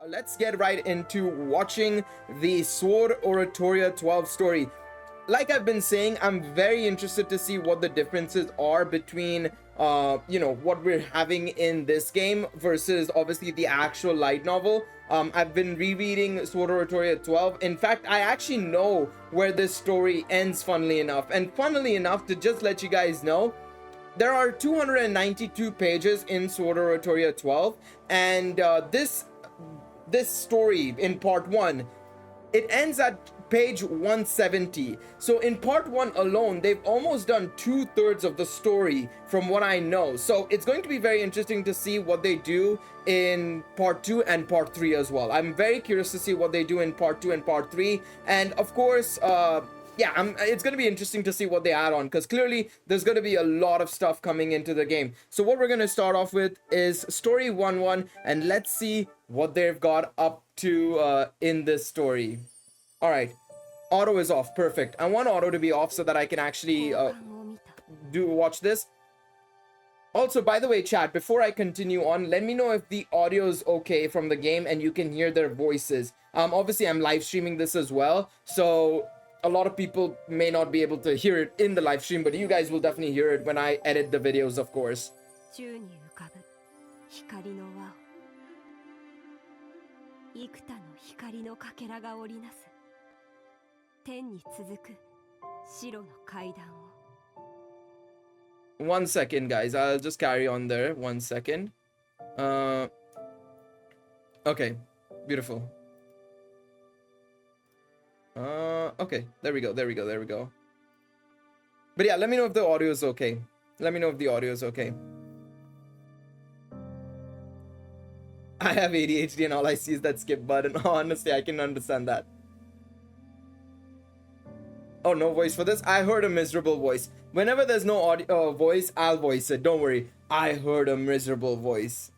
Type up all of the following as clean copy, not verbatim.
Let's get right into watching the Sword Oratoria 12 story. Like I've been saying, I'm very interested to see what the differences are between what we're having in this game versus obviously the actual light novel. I've been rereading Sword Oratoria 12. In fact, I actually know where this story ends, funnily enough. And funnily enough, to just let you guys know, there are 292 pages in Sword Oratoria 12, and this story in part 1, it ends at page 170. So in part 1 alone, they've almost done 2/3 of the story from what I know. So it's going to be very interesting to see what they do in part 2 and part 3 as well. I'm very curious to see what they do in part 2 and part 3. And of course, it's going to be interesting to see what they add on, because clearly there's going to be a lot of stuff coming into the game. So what we're going to start off with is story 1-1, and let's see what they've got up to in this story. All right, auto is off. Perfect. I want auto to be off so that I can actually watch this. Also, by the way, chat, before I continue on, let me know if the audio is okay from the game and you can hear their voices. Obviously I'm live streaming this as well, so a lot of people may not be able to hear it in the live stream, but you guys will definitely hear it when I edit the videos, of course. One second, guys. I'll just carry on there. 1 second. Okay. Beautiful. Okay, there we go. But yeah, let me know if the audio is okay. I have ADHD and all I see is that skip button. Honestly, I can understand that. Oh, no voice for this? I heard a miserable voice. Whenever there's no audio voice, I'll voice it. Don't worry. I heard a miserable voice.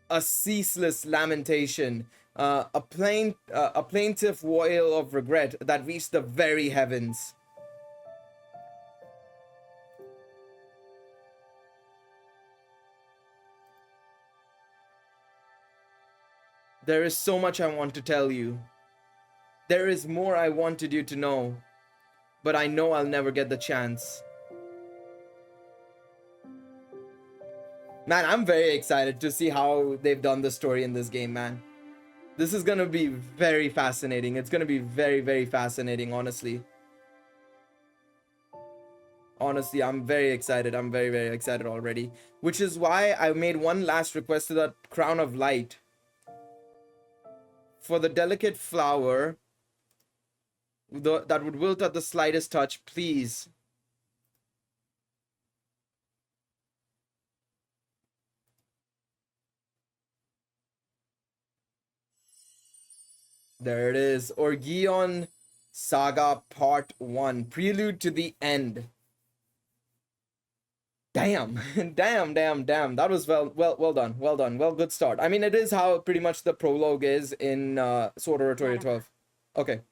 A ceaseless lamentation. A plaintive wail of regret that reached the very heavens. There is so much I want to tell you. There is more I wanted you to know, but I know I'll never get the chance. Man, I'm very excited to see how they've done the story in this game, man. This is gonna be very fascinating. It's gonna be very, very fascinating, honestly. Honestly, I'm very excited. I'm very, very excited already. Which is why I made one last request to that Crown of Light. For the delicate flower that would wilt at the slightest touch, please. There it is. Orgion Saga Part 1. Prelude to the End. Damn. damn. That was well done. Well, good start. I mean, it is how pretty much the prologue is in Sword Oratoria 12. Okay.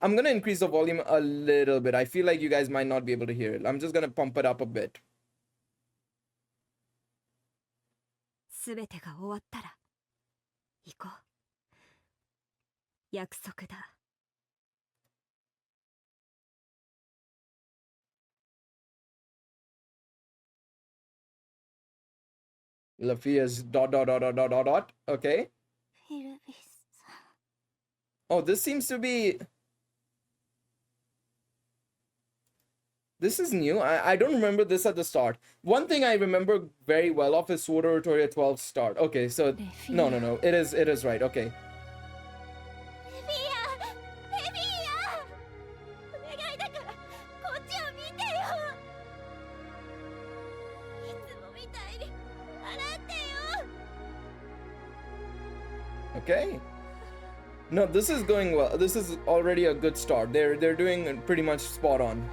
I'm gonna increase the volume a little bit. I feel like you guys might not be able to hear it. I'm just gonna pump it up a bit. Lafia's ... Okay. Oh, this seems to be... This is new. I don't remember this at the start. One thing I remember very well of is Sword Oratoria 12 start. Okay, so... No. It is right. Okay. Okay. No, this is going well. This is already a good start. They're doing pretty much spot on.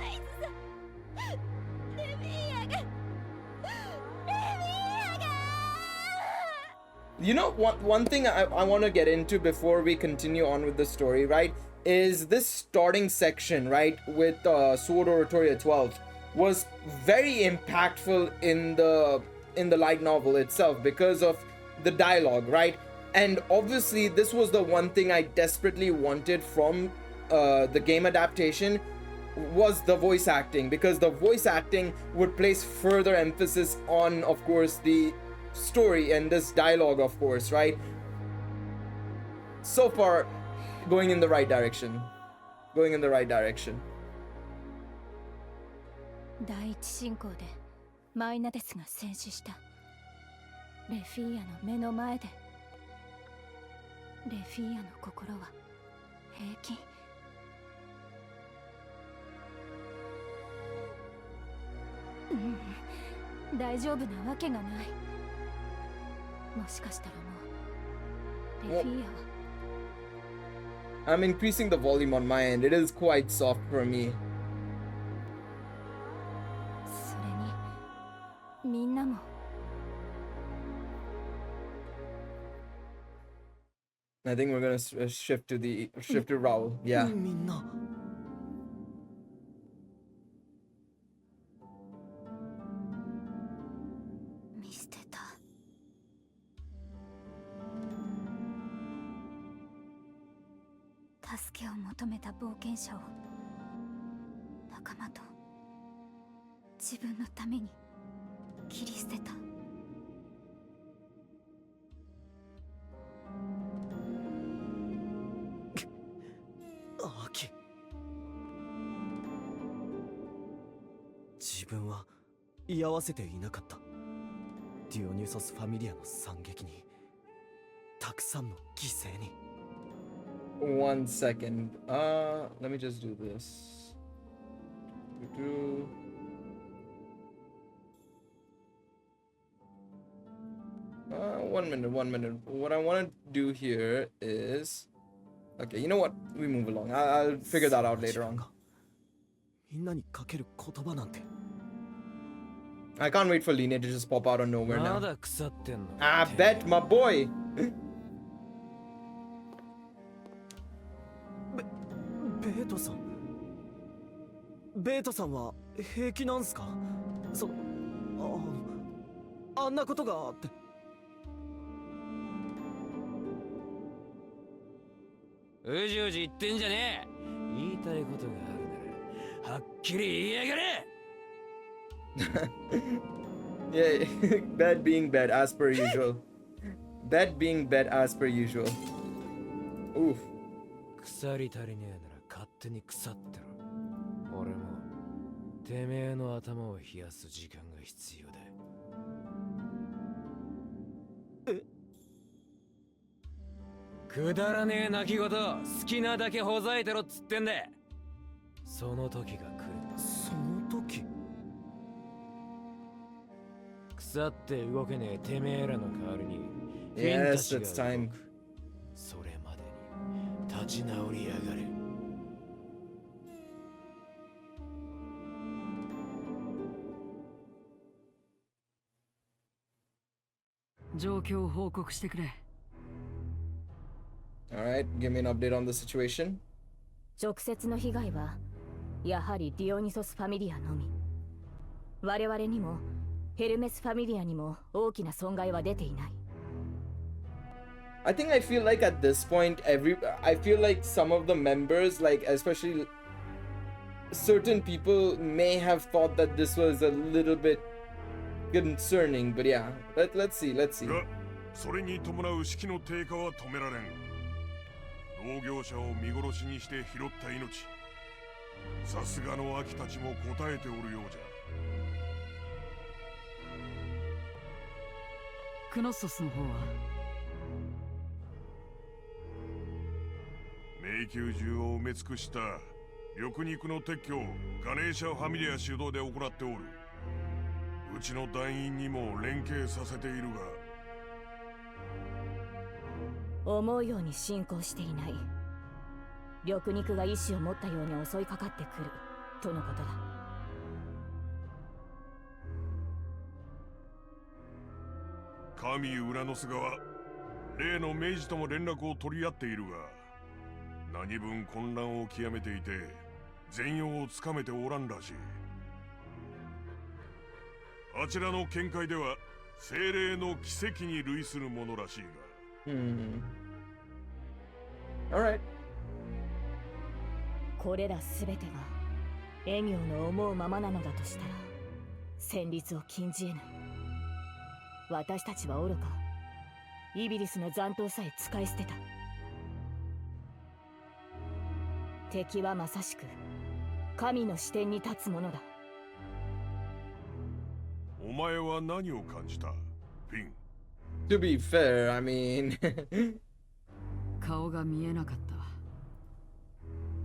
You know, one thing I want to get into before we continue on with the story, right, is this starting section, right, with Sword Oratoria 12. was very impactful in the light novel itself because of the dialogue, right? And obviously this was the one thing I desperately wanted from the game adaptation, was the voice acting, because the voice acting would place further emphasis on, of course, the story and this dialogue, of course, right? So far, going in the right direction. Going in the right direction. 第一進行でマイナデスが戦死した。レフィーアの目の前で。レフィーアの心は平気。大丈夫なわけがない。もしかしたらもうレフィーアは。I'm increasing the volume on my end. It is quite soft for me. それにみんなも。I think we're gonna shift to Raul. Yeah. みんな。見捨てた。助けを求めた冒険者を仲間と自分のために切り捨てた。アキ。自分は居合わせていなかった。ディオニュソス・ファミリアの惨劇に、たくさんの犠牲に。1 second. Let me just do this. 1 minute, 1 minute. What I want to do here is... Okay, you know what? We move along. I'll figure that out later on. みんなにかける言葉なんて。I can't wait for Line to just pop out of nowhere ま now. だ腐ってんの。I bet, my boy. ベートさん。ベートさんは平気なんすか？あんなことがあって。うじうじ言ってんじゃねえ。言いたいことがあるならはっきり言いやがれ。Yeah, bed being bed as per usual. Bed being bed as per usual. Oof. 腐り足りねえなら勝手に腐ってろ。俺もてめえの頭を冷やす時間が必要だ。え？くだらねえ泣き言、好きなだけほざいてろっつってんだ。その時が来る。その時？腐って動けねえてめえらの代わりにフィン Yes, たち it's が動 time. く。それまでに立ち直りやがれ。状況を報告してくれ。Alright, give me an update on the situation. 直接の被害はやはりディオニソスファミリアのみ。我々にもヘルメスファミリアにも大きな損害は出ていない。I think I feel like at this point, I feel like some of the members, like especially certain people, may have thought that this was a little bit concerning, but yeah, let's see. が、それに伴う士気の低下は止められん。農業者を見殺しにして拾った命。さすがの秋たちも答えておるようじゃ。クノッソスの方は迷宮中を埋め尽くした緑肉の撤去をガネーシャファミリア主導で行っておる。うちの団員にも連携させているが、思うように進行していない。緑肉が意志を持ったように襲いかかってくるとのことだ。神ウラノス側、例の明治とも連絡を取り合っているが、何分混乱を極めていて全容をつかめておらんらしい。あちらの見解では精霊の奇跡に類するものらしいが。Alright. これらすべてがエミオの思うままなのだとしたら戦慄を禁じ得ぬ。私たちは愚か、イビリスの残党さえ使い捨てた。敵はまさしく神の視点に立つものだ。お前は何を感じた、フィン？ To be fair, I mean 顔が見えなかっ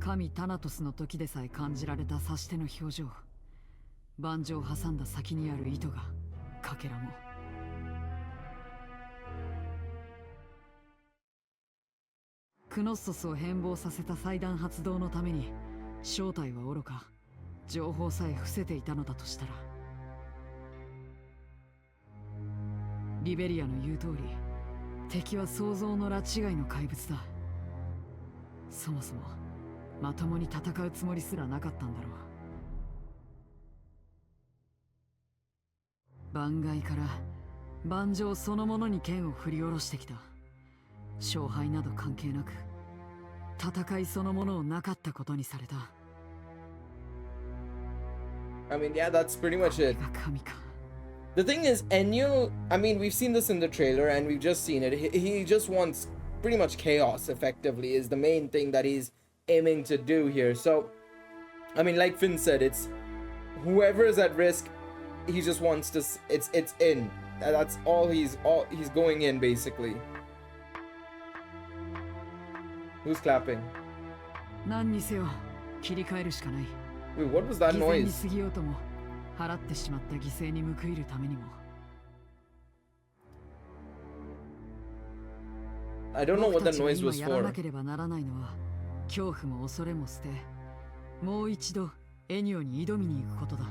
た。神タナトスの時でさえ感じられた指し手の表情、盤上を挟んだ先にある糸がかけらも。クノッソスを変貌させた祭壇発動のために正体は愚か、情報さえ伏せていたのだとしたら、リベリアの言う通り、敵は想像の拉違いの怪物だ。そもそもまともに戦うつもりすらなかったんだろう。盤外から盤上そのものに剣を振り下ろしてきた。勝敗など関係なく戦いそのものをなかったことにされた。 I mean, yeah, that's pretty much it. が神か。 The thing is, Enyo, I mean, we've seen this in the trailer and we've just seen it. He just wants pretty much chaos, effectively, is the main thing that he's aiming to do here. So, I mean, like Finn said, it's whoever is at risk, he just wants to, it's in. That's all he's going in, basically. Who's clapping? 何にせよ切り替えるしかない。 Wait, what was that 偽善に noise? 過ぎようとも払ってしまった犠牲に報いるためにも。 I don't know what that 僕たちが noise 今 was やら for. なければならないのは恐怖も恐れも捨て、もう一度エニオに挑みに行くことだ。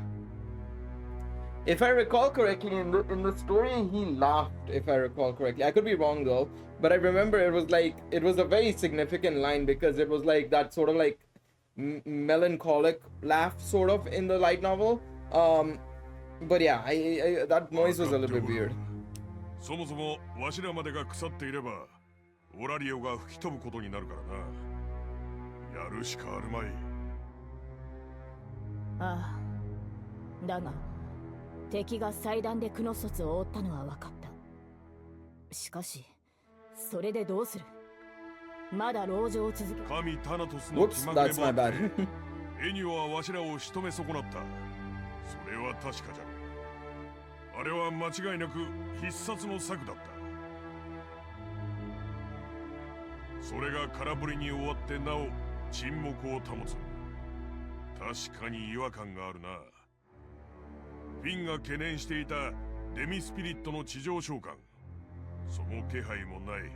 If I recall correctly, in the story, he laughed, if I recall correctly. I could be wrong though, but I remember it was like, it was a very significant line because it was like that sort of like melancholic laugh sort of in the light novel. But yeah, I that noise was a little bit weird. そもそもわしらまでが腐っていればオラリオが吹き飛ぶことになるからな。やるしかあるまい。ああ、だが敵が祭壇でクノソツを覆ったのは分かった。しかしそれでどうする？まだ籠城を続け。神タナトスの気 Whoops, まぐれ that's もあ my って bad. エニオはわしらを仕留め損なった。それは確かじゃ。あれは間違いなく必殺の策だった。それが空振りに終わってなお沈黙を保つ。確かに違和感があるな。フィンが懸念していたデミスピリットの地上召喚、その気配もない。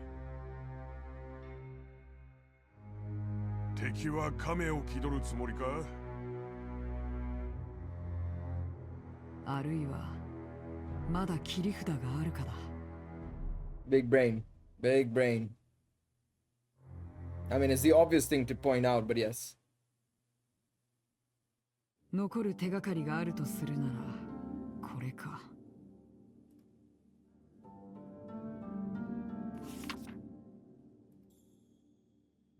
敵は亀を気取るつもりか？あるいはまだ切り札があるかだ。 Big brain. Big brain. I mean, it's the obvious thing to point out, but yes. 残る手がかりがあるとするならこれか。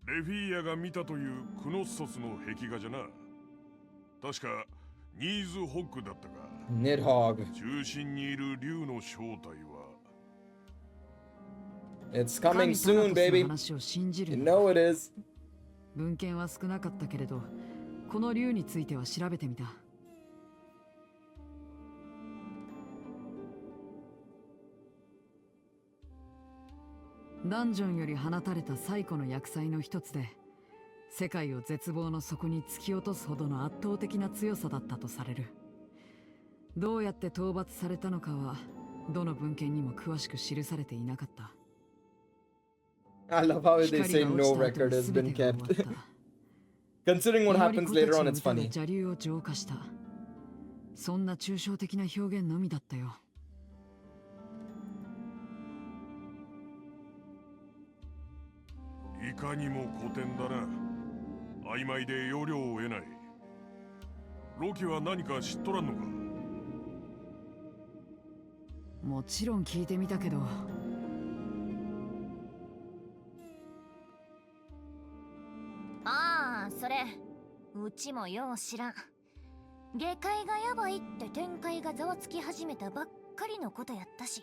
レフィーヤが見たというクノッソスの壁画じゃな。確かニーズホックだったか。 Nidhogg. 中心にいる竜の正体は It's 神 coming タナト soon, スの baby. 話を信じ You るのだ。 know it is. 文献は少なかったけれど、この竜については調べてみた。ダンジョンより放たれた最古の厄災の一つで、世界を絶望の底に突き落とすほどの圧倒的な強さだったとされる。どうやって討伐されたのかはどの文献にも詳しく記されていなかった。 I love how they 光 say が no 落ちた後 record に has 全 been てが kept. 終わった。 Considering what 祈り happens 子 later たち on, の it's 歌が funny. 邪竜を浄化した。そんな抽象的な表現のみだったよ。いかにも古典だな。曖昧で要領を得ない。ロキは何か知っとらんのか？もちろん聞いてみたけど、ああ、それうちもよう知らん。下界がやばいって展開がざわつき始めたばっかりのことやったし、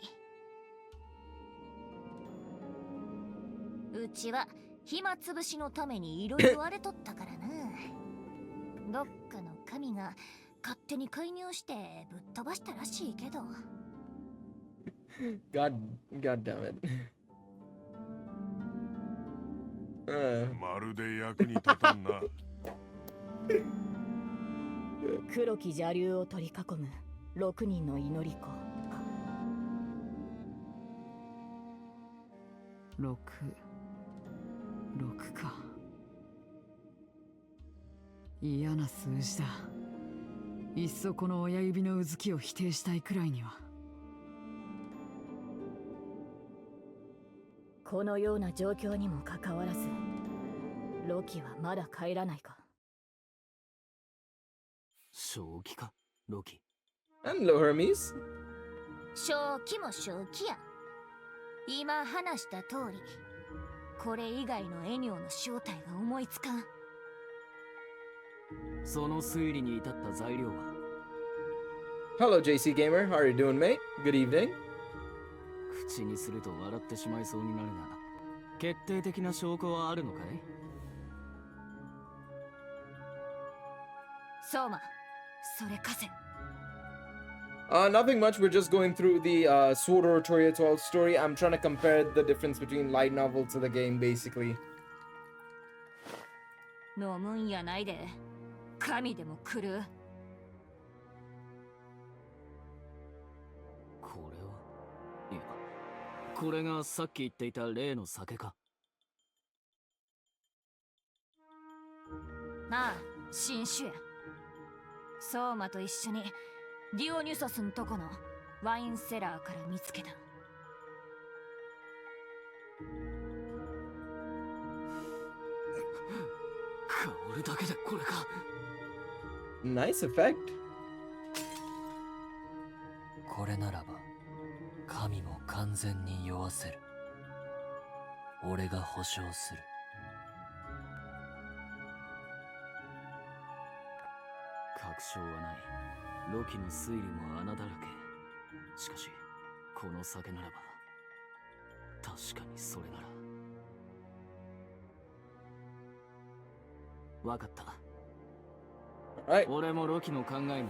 うちは暇つぶしのためにいろいろ荒れとったからな。どっかの神が勝手に介入してぶっ飛ばしたらしいけど。God damn it. まるで役に立たんな。黒き邪竜を取り囲む6人の祈り子か。6か。嫌な数字だ。いっそこの親指のうずきを否定したいくらいには。このような状況にもかかわらず、ロキはまだ帰らないか。正気か、ロキ。Hello, Hermes. 正気も正気や。今話した通り、これ以外のエニョの正体が思いつかん。その推理に至った材料は？ Hello, JC Gamer. How are you doing, mate? Good evening. 口にすると笑ってしまいそうになるが、決定的な証拠はあるのかい？相馬、それ貸せ。Nothing much. We're just going through the Sword Oratoria 12 story. I'm trying to compare the difference between light novel to the game, basically. 飲むんやないで。神でも来る。これは？いや、これがさっき言っていた例の酒か。ああ、新種や。相馬と一緒にディオニュソスんとこのワインセラーから見つけた。香るだけでこれか。Nice effect. これならば神も完全に酔わせる。俺が保証する。確証はない。ロキの推理も穴だらけ。しかしこの酒ならば確かにそれなら。わかった。Right. 俺もロキの考えに乗る。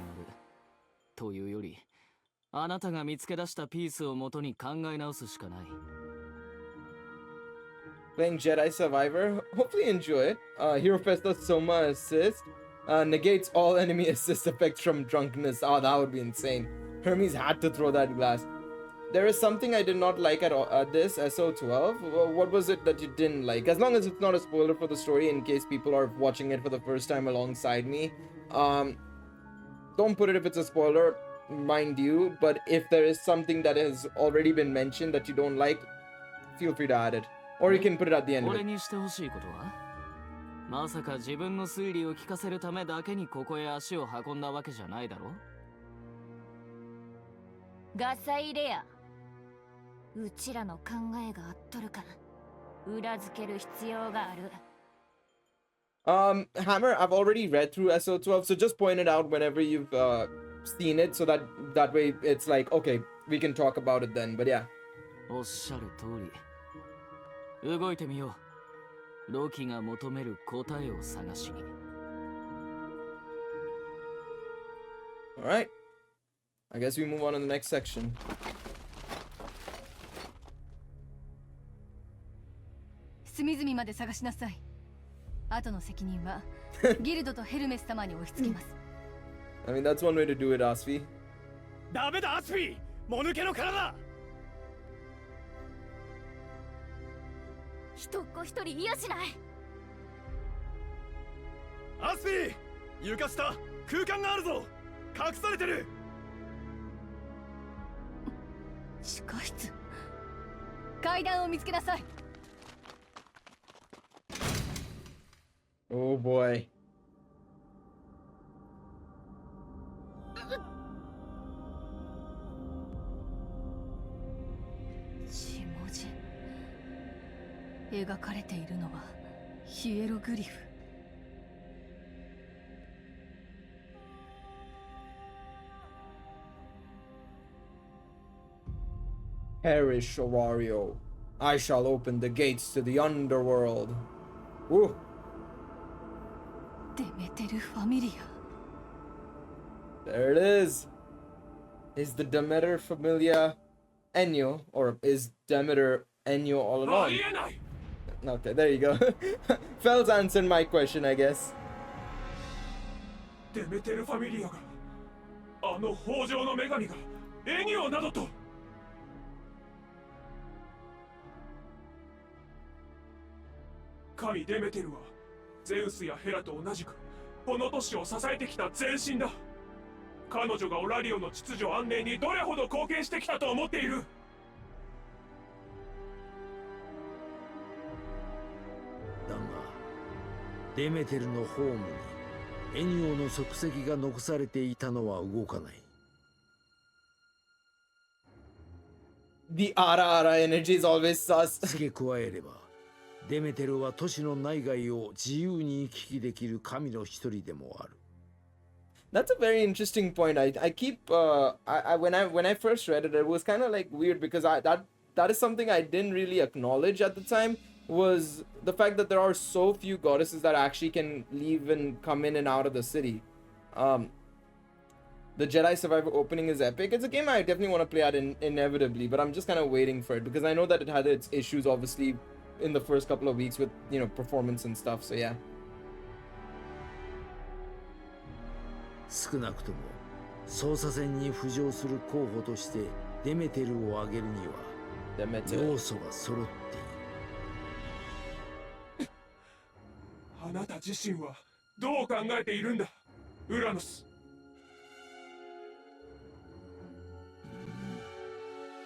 というより、あなたが見つけ出したピースをもとに考え直すしかない。Playing Jedi Survivor. Hopefully enjoy it. Hero Festa Soma assist. Negates all enemy assist effects from drunkenness. Oh, that would be insane. Hermes had to throw that glass. There is something I did not like at this SO12. What was it that you didn't like? As long as it's not a spoiler for the story, in case people are watching it for the first time alongside me. Don't put it if it's a spoiler, mind you. But if there is something that has already been mentioned that you don't like, feel free to add it. Or you can put it at the end of 俺 it. にしてほしいことは？まさか自分の推理を聞かせるためだけにここへ足を運んだわけじゃないだろ？ガサ入れや。うちらの考えがあっとるか裏付ける必要がある。Hammer, I've already read through SO12, so just point it out whenever you've seen it, so that way it's like, okay, we can talk about it then. But yeah. おっしゃる通り。動いてみよう。ロキが求める答えを探しに。Alright. I guess we move on to the next section. 隅々まで探しなさい。後の責任はギルドとヘルメス様に押し付けます。I mean, that's one way to do it, Asfi. ダメだアスフィー、もぬけの体。人っ子一人癒しない。アスフィー、床下空間があるぞ。隠されてる。地下室。階段を見つけなさい。Oh boy. 描かれているのはヒエログリフ。Perish, Orario. I shall open the gates to the underworld. Woo. デメテルファミリア。 There it is. Is the Demeter Familia Ennio, or is Demeter Ennio all along? Okay, there you go. Fel's answered my question, I guess. デメテルファミリアがあの豊穣の女神がエニオなどと。神デメテルはゼウスやヘラと同じくこの都市を支えてきた前身だ。彼女がオラリオの秩序安寧にどれほど貢献してきたと思っている。だがデメテルのホームにエニオの足跡が残されていたのは動かない。 The Ara energy is always sus. 付け加えればデメテルは都市の内外を自由に行き来できる神の一人でもある。 That's a very interesting point. I keep when I first read it, it was kind of like weird because that is something I didn't really acknowledge at the time, was the fact that there are so few goddesses that actually can leave and come in and out of the city. The Jedi Survivor opening is epic. It's a game I definitely want to play at inevitably, but I'm just kind of waiting for it because I know that it had its issues obviously in the first couple of weeks with, you know, performance and stuff. So yeah. 少なくとも捜査線に浮上する候補としてデメテルを挙げるには要素が揃っている。あなた自身はどう考えているんだ、ウラノス。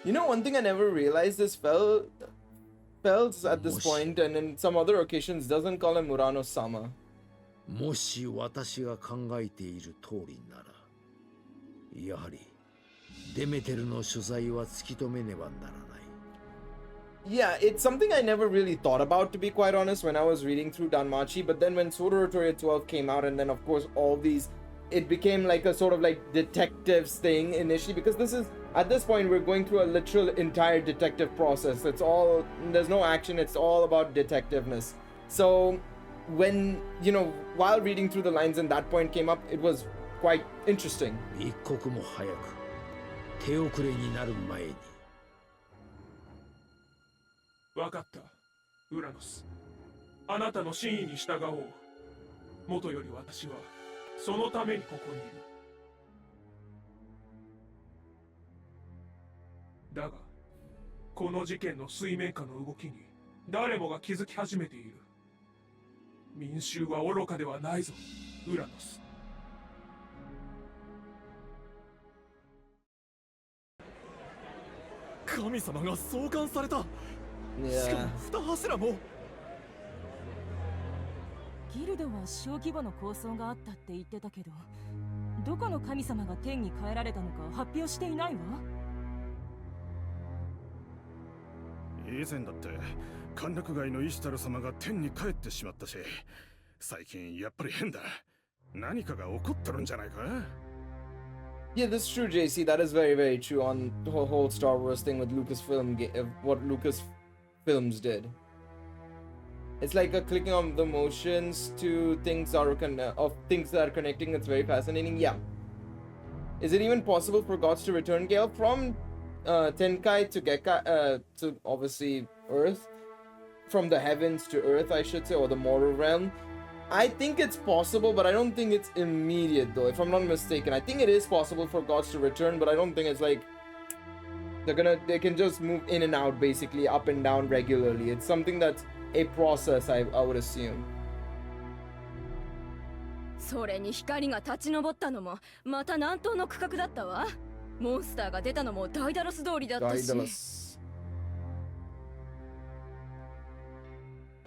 You know, one thing I never realized is Fel's at this point and in some other occasions doesn't call him Murano-sama. もし私が考えている通りなら、やはりデメテルの所在は突き止めねばならない。Yeah, it's something I never really thought about, to be quite honest, when I was reading through Danmachi. But then when Sword Oratoria 12 came out, and then of course all these, it became like a sort of like detectives thing initially, because this is, at this point, we're going through a literal entire detective process. It's all, there's no action, it's all about detectiveness. So when, you know, while reading through the lines and that point came up, it was quite interesting. 一刻も早く手遅れになる前に。わかった、ウラノス。あなたの真意に従おう。元より私はそのためにここにいる。だが、この事件の水面下の動きに誰もが気づき始めている。民衆は愚かではないぞ、ウラノス。神様が創刊された。Yeah. しかも二柱も。ギルドは小規模の構想があったって言ってたけど、どこの神様が天に帰られたのか発表していないわ。以前だって陥落街のイシュタル様が天に帰ってしまったし、最近やっぱり変だ。何かが起こってるんじゃないか。Yeah, this is true, JC. That is very, very true on the whole Star Wars thing with what Lucasfilms did. It's like a clicking on the motions to things that are connecting. It's very fascinating. Yeah. Is it even possible for gods to return, Gale, from Tenkai to Gekkai, to obviously Earth, from the heavens to Earth, I should say, or the mortal realm? I think it's possible, but I don't think it's immediate, though, if I'm not mistaken. I think it is possible for gods to return, but I don't think it's like they can just move in and out, basically up and down regularly. It's something that's a process, I would assume. それに光が立ち上ったのもまた南東の区画だったわ。モンスターが出たのもダイダロス通りだったし。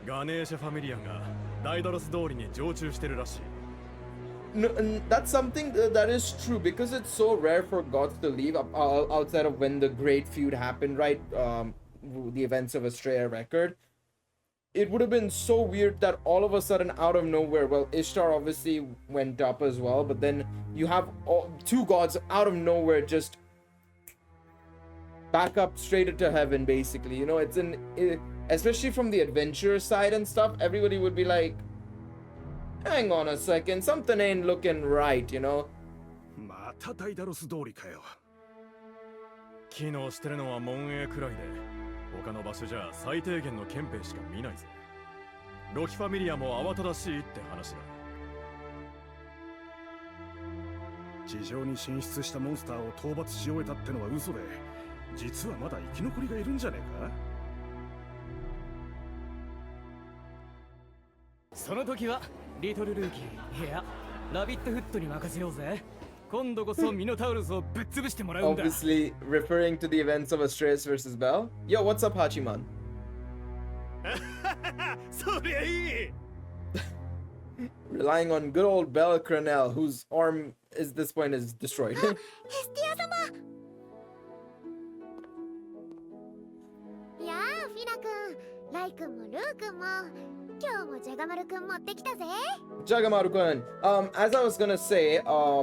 ガネーシャファミリアがダイダロス通りに常駐してるらしい。No, that's something that is true because it's so rare for gods to leave outside of when the great feud happened, right? The events of Astrea record. it would have been so weird that all of a sudden, out of nowhere, well, Ishtar obviously went up as well, but then you have two gods out of nowhere just back up straight into heaven, basically. You know, especially from the adventure side and stuff, everybody would be like, hang on a second, something ain't looking right, you know? またダイダロス通りかよ。機能してるのは門営くらいで、他の場所じゃ最低限の憲兵しか見ないぜ。ロキファミリアも慌ただしいって話だ。地上に進出したモンスターを討伐し終えたってのは嘘で、実はまだ生き残りがいるんじゃねえか。その時はリトルルーキー、いやラビットフットに任せようぜ。今度こそミノタウルスをぶっ潰してもらうんだ。 Obviously referring to the events of Astreus versus Bell. Yo, what's up, Hachiman? そりゃいい。Relying on good old Bell Cranel, whose arm is this point is destroyed. ヘスティア様。いやあ、フィナ君、ライ君もルー君も、今日もジャガマル君持ってきたぜ。Jagamaru-kun, as I was gonna say,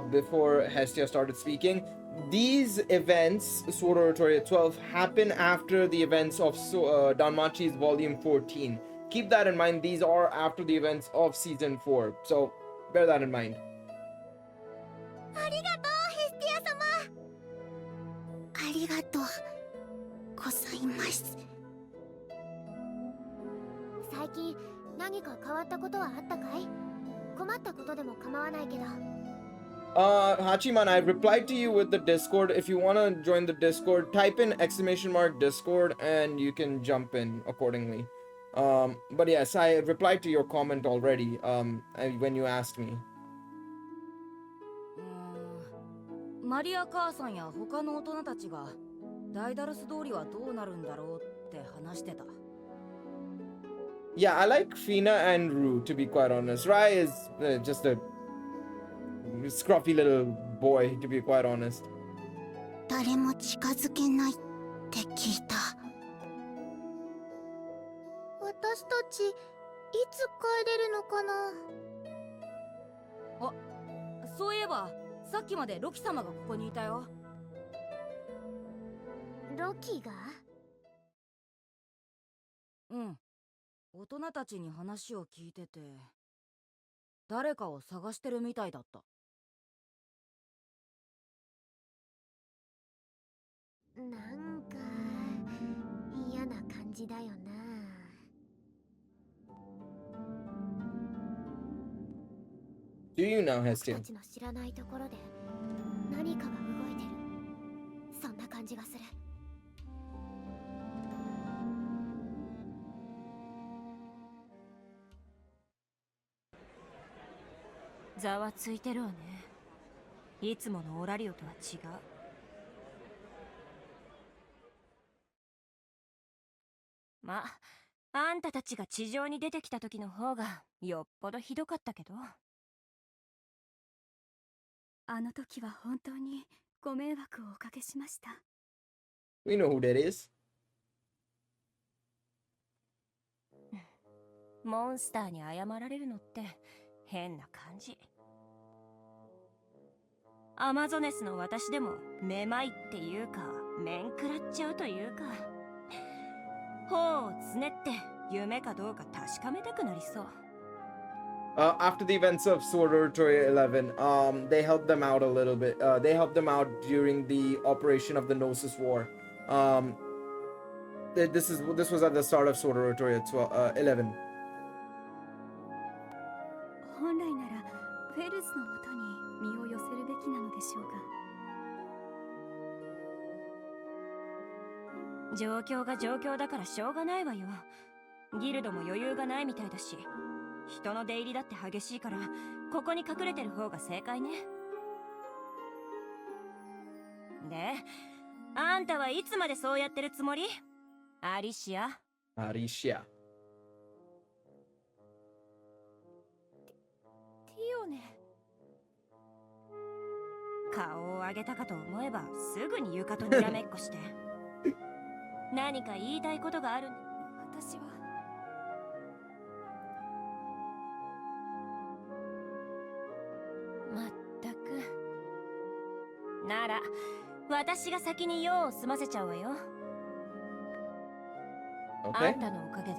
before Hestia started speaking, these events, Sword Oratoria 12, happen after the events of Danmachi's Volume 14. Keep that in mind, these are after the events of Season 4, so bear that in mind. ありがとう、ヘスティア様。ありがとうございます。最近何か変わったことはあったかい？困ったことでも構わないけど。Hachiman, I replied to you with the Discord. If you want to join the Discord, type in !Discord and you can jump in accordingly. But yes, I replied to your comment already when you asked me. マリア母さんや他の大人たちがダイダルス通りはどうなるんだろうって話してた。Yeah, I like Fina and Rue, to be quite honest. Rai is just a scruffy little boy, to be quite honest. 誰も近づけないって聞いた。私たちいつ帰れるのかな。あ、そういえばさっきまでロキ様がここにいたよ。ロキが？うん。大人たちに話を聞いてて、誰かを探してるみたいだった。なんか嫌な感じだよな。Do you know, Hestia? 僕たちの知らないところで何かが動いてる。そんな感じがする。ざわついてるわね。いつものオラリオとは違う。まあ、あんたたちが地上に出てきた時の方がよっぽどひどかったけど。あの時は本当にご迷惑をおかけしました。We know who that is. モンスターに謝られるのって変な感じ。アマゾネスの私でもめまいっていうか面食らっちゃうというか、頬をつねって夢かどうか確かめたくなりそう。After the events of Sword Oratoria 11, they helped them out a little bit. They helped them out during the operation of the Gnosis War. This was at the start of Sword Oratoria 11. 本来ならフェルスのもとに身を寄せるべきなのでしょうが。状況が状況だからしょうがないわよ。ギルドも余裕がないみたいだし、人の出入りだって激しいからここに隠れてる方が正解ね。で、あんたはいつまでそうやってるつもり？アリシア。アリシア。ティオネ。顔を上げたかと思えばすぐに床とにらめっこして何か言いたいことがある。私はなら私が先に用を済ませちゃうわよ。あんたのおかげで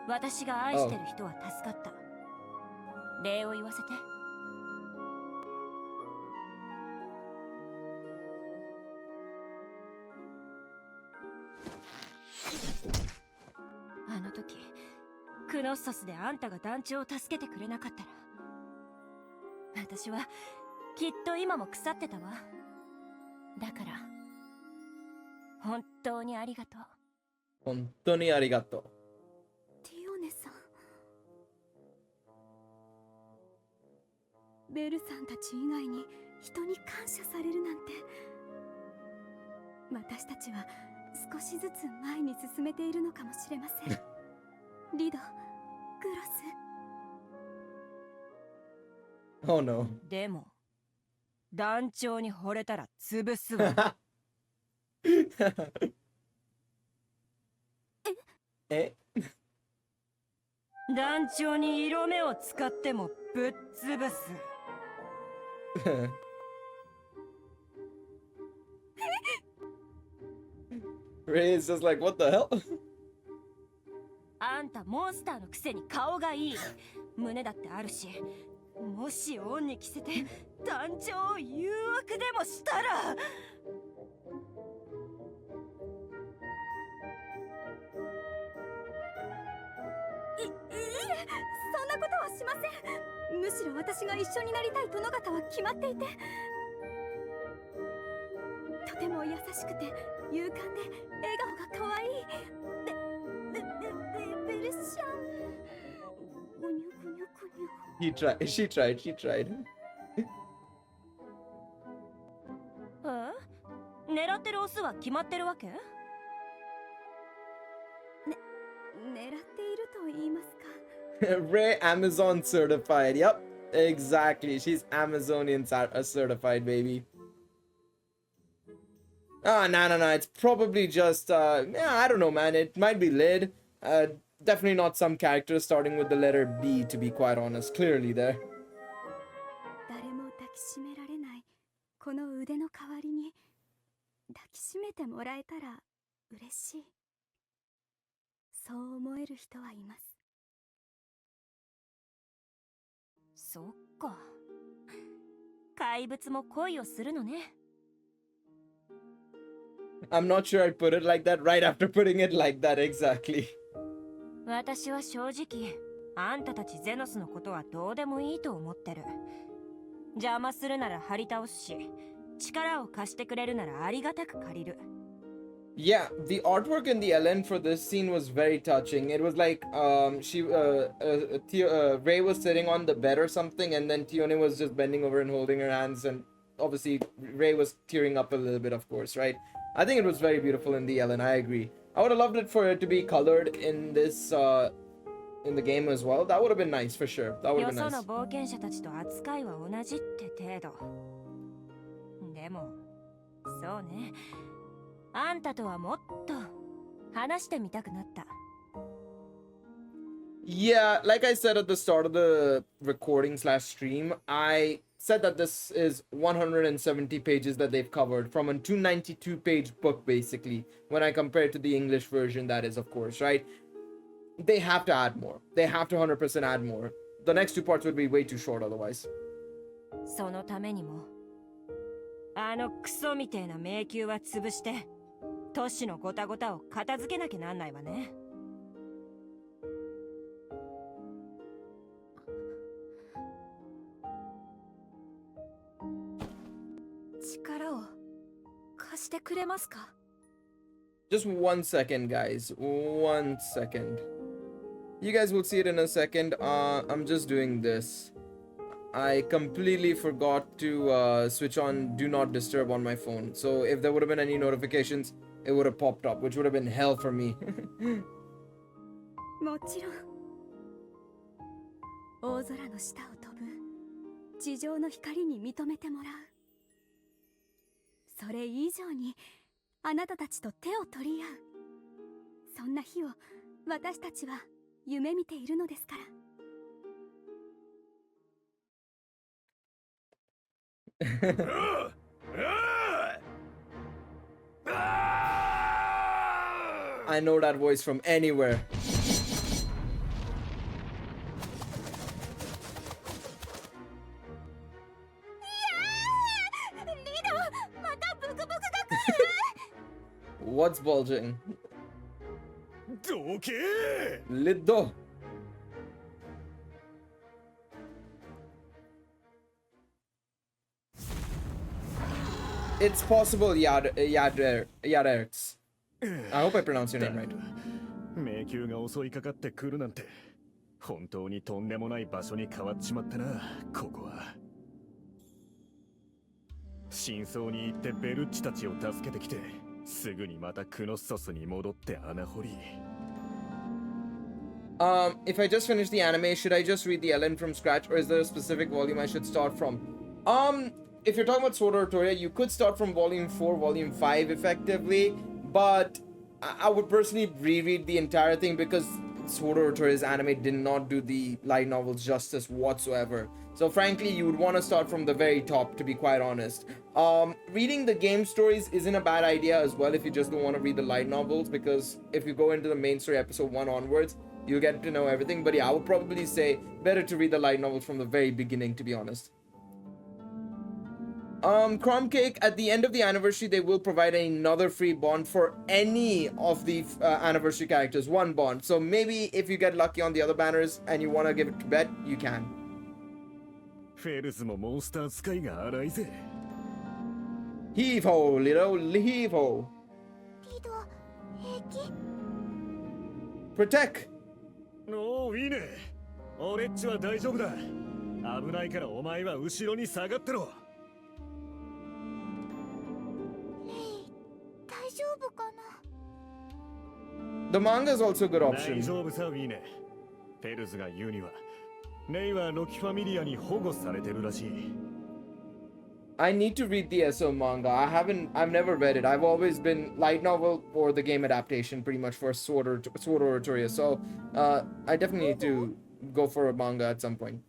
私が愛してる人は助かった。礼を言わせて。あの時クノッソスであんたが団長を助けてくれなかったら、私はきっと今も腐ってたわ。だから本当にありがとう。本当にありがとう。ティオネさん、ベルさんたち以外に人に感謝されるなんて。私たちは少しずつ前に進めているのかもしれません。リド、グロス。Oh no. でも団長に惚れたら潰すわ。え団長に色目を使ってもぶっ潰す。Ray is just like, what the hell? あんたモンスターのくせに顔がいい。胸だってあるし、もし恩に着せて団長を誘惑でもしたら。いえ、そんなことはしません。むしろ私が一緒になりたい殿方は決まっていて、とても優しくて勇敢で笑顔が可愛いベルシャン。ぐにゅぐにゅぐにゅ。She tried. 狙ってるオスは決まってるわけ？狙っていると言いますか。Ray Amazon certified. Yep, exactly. She's Amazonian certified, baby. Oh, no. It's probably just, yeah, I don't know, man. It might be Lid. Definitely not some character starting with the letter B, to be quite honest. Clearly there. 誰も抱きしめられないこの腕の代わりに抱きしめてもらえたら嬉しい。そう思える人はいます。そっか。怪物も恋をするのね。I'm not sure I'd put it like that right after putting it like that, exactly. 私は正直、あんたたちゼノスのことはどうでもいいと思ってる。邪魔するなら張り倒すし、力を貸してくれるならありがたく借りる。Yeah, the artwork in the LN for this scene was very touching. It was like Ray was sitting on the bed or something, and then Tione was just bending over and holding her hands, and obviously Ray was tearing up a little bit, of course, right? I think it was very beautiful in the LN. I agree. I would have loved it for it to be colored in this in the game as well. That would have been nice for sure. That would have been よそ nice. の冒険者たちと扱いは同じって程度。でも、そうね。あんたとはもっと話してみたくなった。Yeah, like I said at the start of the recording slash stream, I said that this is 170 pages that they've covered from a 292 page book, basically, when I compare it to the English version, that is, of course, right? They have to add more. They have to 100% add more. The next two parts would be way too short otherwise. そのためにも、あのクソみてえな迷宮は潰して、都市のゴタゴタを片付けなきゃなんないわね。力を貸してくれますか？ Just 1 second, guys. 1 second. You guys will see it in a second. I'm just doing this. I completely forgot to switch on Do Not Disturb on my phone. So if there would have been any notifications, it would have popped up, which would have been hell for me. もちろん。大空の下を飛ぶ地上の光に認めてもらう。それ以上にあなたたちと手を取り合う。そんな日を私たちは夢見ているのですから。I know that voice from anywhere. What's bulging? Liddo. It's possible, Yaderx. I hope I pronounced your name right. 迷宮が襲いかかってくるなんて本当にとんでもない場所に変わっちまったな、ここは。真相に行ってベルッチたちを助けてきて、すぐにまたクノッソスに戻って穴掘り。If I just finish the anime, should I just read the LN from scratch, or is there a specific volume I should start from? If you're talking about Sword Oratoria, you could start from volume 4, volume 5 effectively, but I would personally reread the entire thing because Sword Oratoria's anime did not do the light novels justice whatsoever. So frankly, you would want to start from the very top, to be quite honest. Reading the game stories isn't a bad idea as well if you just don't want to read the light novels, because if you go into the main story episode 1 onwards, you'll get to know everything. But yeah, I would probably say better to read the light novels from the very beginning, to be honest. Crumb Cake, at the end of the anniversary, they will provide another free bond for any of the anniversary characters, one bond. So maybe if you get lucky on the other banners and you want to give it to Bet, you can. フェルズもモンスター使いが荒いぜ。Heave ho, little heave ho. リド、平気？ Protect. おお、いいね。俺っちは大丈夫だ。危ないからお前は後ろに下がってろ。レイ、大丈夫かな？ The manga is also a good option. 大丈夫さ、いいね。フェルズが言うには、レイはロキファミリアに保護されてるらしい。I need to read the SO manga. I've never read it. I've always been light novel or the game adaptation pretty much for Sword Oratoria. So, I definitely need to go for a manga at some point.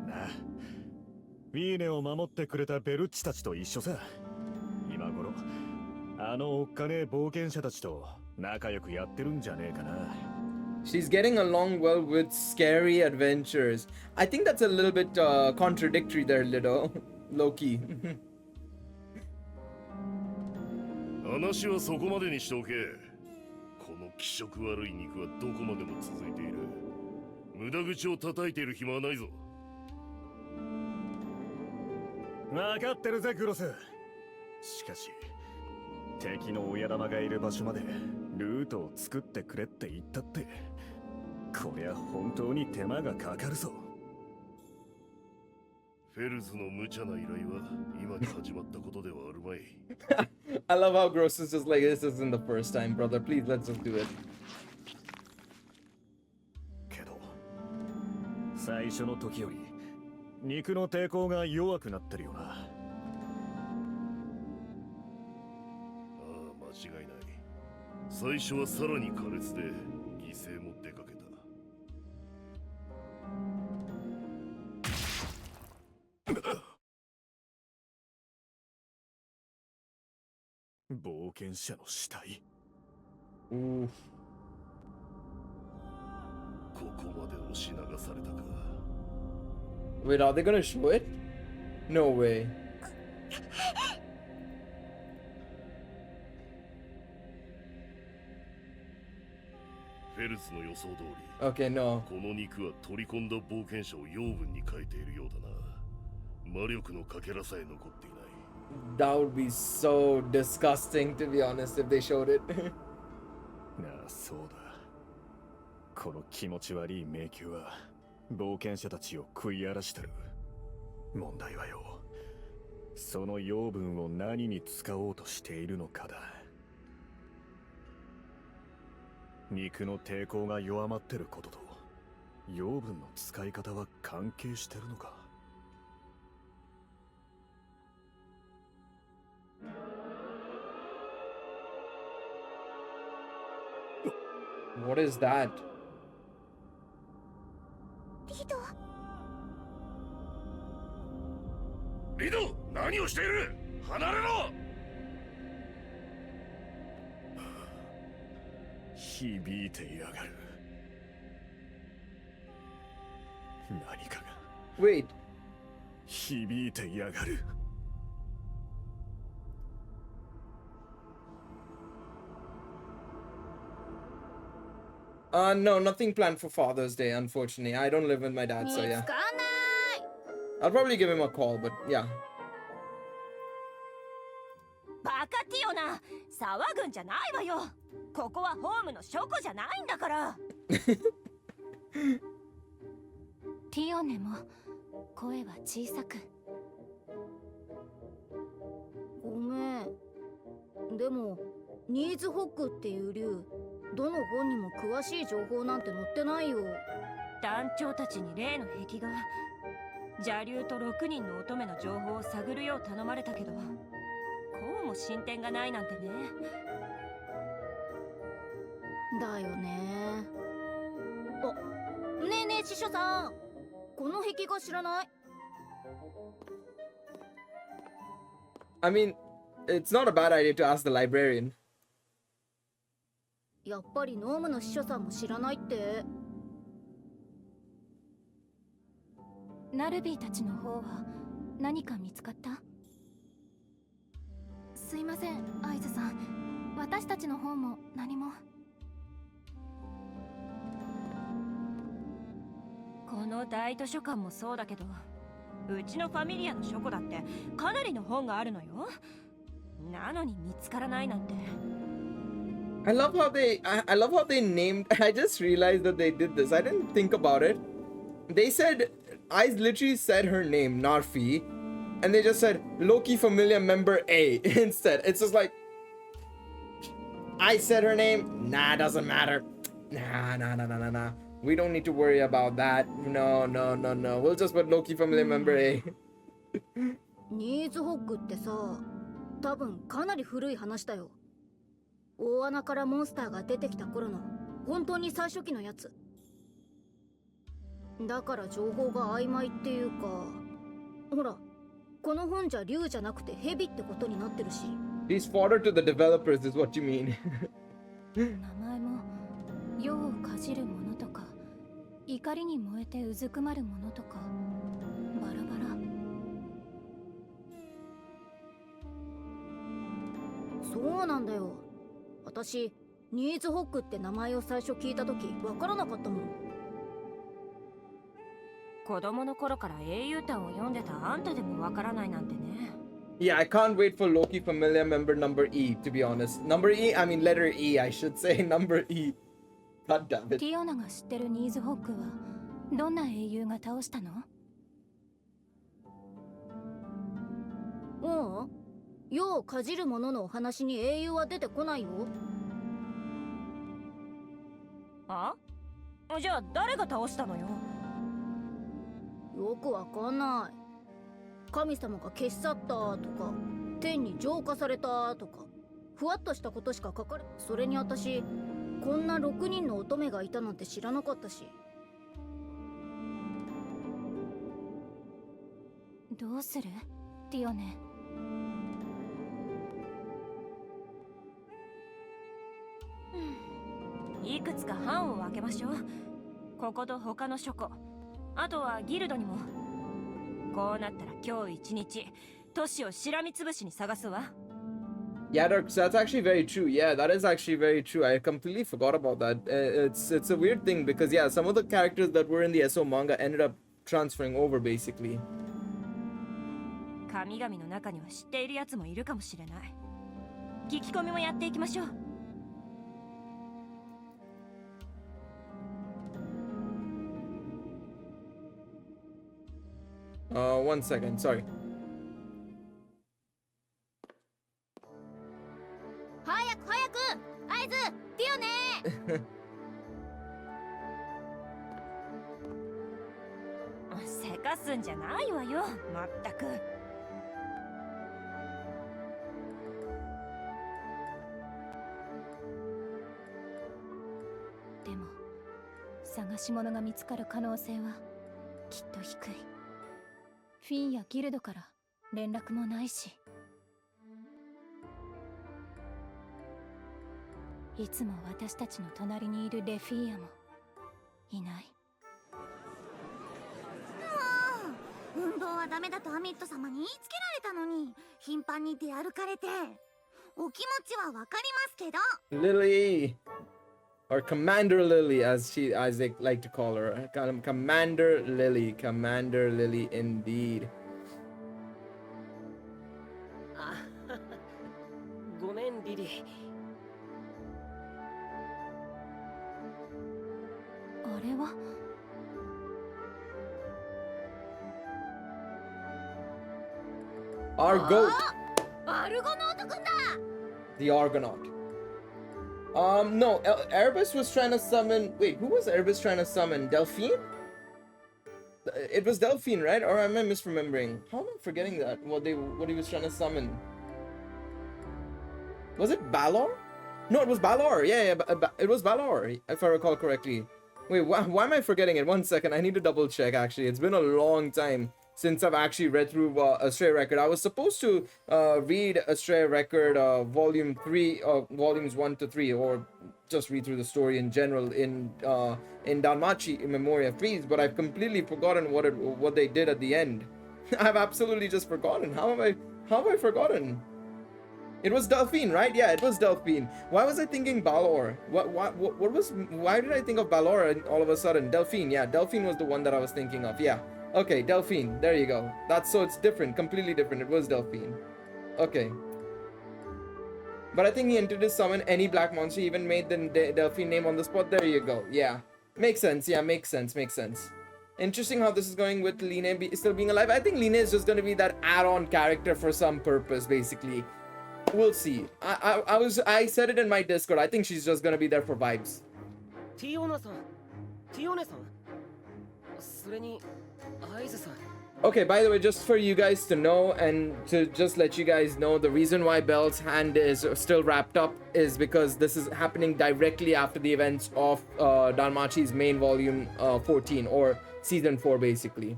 なあ、ウィーネを守ってくれたベルッチたちと一緒さ。今頃、あのおっかねえ冒険者たちと仲良くやってるんじゃねえかな。She's getting along well with scary adventures. I think that's a little bit contradictory there, little Loki. 話はそこまでにしておけ。この気色悪い肉はどこまでも続いている。無駄口を叩いている暇はないぞ。分かってるぜ、クロス。しかし、敵の親玉がいる場所までルートを作ってくれって言ったって、こりゃ本当に手間がかかるぞ。フェルズの無茶な依頼は今に始まったことではあるまい。I love how Gross is just like, this isn't the first time, brother. Please, let's just do it. けど、最初の時より肉の抵抗が弱くなってるよな。ああ、間違いない。最初はさらに苛烈で犠牲も出かけた。冒険者の死体。ここまで押し流されたか。Wait, are they gonna show it? No way. フェルズの予想通り、 Okay, no. この肉は取り込んだ冒険者を養分に変えているようだな。魔力のかけらさえ残っていない。That would be so disgusting, to be honest, if they showed it. ああ、そうだ。この気持ち悪い迷宮は冒険者たちを食い荒らしてる。問題はよ、その養分を何に使おうとしているのかだ。肉の抵抗が弱まってることと養分の使い方は関係してるのか。What is that? リド。リド、何をしている？離れろ！響いてやがる。何かが Wait. 響いてやがる。No, nothing planned for Father's Day, unfortunately. I don't live with my dad, so yeah. 見つかんない。 I'll probably give him a call, but yeah. バカティオナ、騒ぐんじゃないわよ。ここはホームの書庫じゃないんだから。ティオネも声は小さく。ごめん。でもニーズホックっていう竜、どの本にも詳しい情報なんて載ってないよ。団長たちに例の壁画、邪竜と6人の乙女の情報を探るよう頼まれたけど、こうも進展がないなんてね。だよね。あ、ねえねえ司書さん、この壁画知らない？ I mean, it's not a bad idea to ask the librarian. やっぱりノームの司書さんも知らないって。ナルビーたちの方は何か見つかった？すいません、アイズさん。私たちの方も何も。この大図書館もそうだけど、うちのファミリアの書庫だってかなりの本があるのよ。なのに見つからないなんて。I love how I love how they named. I just realized that they did this. I didn't think about it. They said, I literally said her name, Narfi, and they just said Loki Familia Member A instead. It's just like, I said her name. Nah, doesn't matter. Nah. We don't need to worry about that. No. We'll just put Loki Familia Member A. ニーズホックってさ、多分かなり古い話だよ。大穴からモンスターが出てきた頃の本当に最初期のやつだから、情報が曖昧っていうか、ほらこの本じゃ竜じゃなくて蛇ってことになってるし。 He's fodder to the developers is what you mean. 名前も世をかじるものとか、怒りに燃えてうずくまるものとか、バラバラ。そうなんだよ。私ニーズホックって名前を最初聞いた時わからなかったもん。子供の頃から英雄譚を読んでたあんたでもわからないなんてね。Yeah, I can't wait for Loki Familia Member number E, to be honest. Number E, I mean letter E, I should say. Number E. God damn it. ティオナが知ってるニーズホックはどんな英雄が倒したの？おう、世をかじる者のお話に英雄は出てこないよ。あ？じゃあ誰が倒したのよ？よくわかんない。神様が消し去ったとか、天に浄化されたとか、ふわっとしたことしか書かれ。それに私、こんな6人の乙女がいたなんて知らなかったし。どうする？ティオネ。いくつか班を分けましょう。ここと他の書庫、あとはギルドにも。こうなったら今日一日都市をしらみつぶしに探すわ。Yeah, that's actually very true. Yeah, that is actually very true. I completely forgot about that. It's a weird thing because yeah, some of the characters that were in the SO manga ended up transferring over basically. 神々の中には知っているやつもいるかもしれない。聞き込みもやっていきましょう。One second, sorry. 早く合図ティオネ。せかすんじゃないわよ、まったく。でも探し物が見つかる可能性はきっと低い。フィンやギルドから連絡もないし。いつも私たちの隣にいるレフィーヤもいない。運動はダメだとアミット様に言いつけられたのに頻繁に出歩かれて、お気持ちはわかりますけど。 Lily, or Commander Lily as they like to call her. Commander Lily indeed. あ、ごめんリリー。あれはOur goat. アルゴノートくんだ。 The Argonaut. No, Erebus was trying to summon. Wait, who was Erebus trying to summon? Delphine? It was Delphine, right? Or am I misremembering? How am I forgetting that? What he was trying to summon? Was it Balor? No, it was Balor. Yeah, it was Balor, if I recall correctly. Wait, why am I forgetting it? 1 second, I need to double check. Actually, it's been a long time since I've actually read through Astray Record. I was supposed to read Astray Record volume 3, volumes 1 to 3, or just read through the story in general in Danmachi Memoria Freese, but I've completely forgotten what they did at the end. I've absolutely just forgotten. How have I forgotten? It was Delphine, right? Yeah, it was Delphine. Why was I thinking Balor? Why did I think of Balor all of a sudden? Delphine, yeah, Delphine was the one that I was thinking of. Yeah. Okay, Delphine. There you go. So it's different, completely different. It was Delphine. Okay. But I think he entered his summon any black monster, he even made the Delphine name on the spot. There you go. Yeah. Makes sense. Yeah, makes sense. Interesting how this is going with Line still being alive. I think Line is just going to be that add-on character for some purpose, basically. We'll see. I said it in my Discord. I think she's just going to be there for vibes. Okay, by the way, just for you guys to know and to just let you guys know, the reason why Belle's hand is still wrapped up is because this is happening directly after the events of Danmachi's main volume 14, or season 4 basically.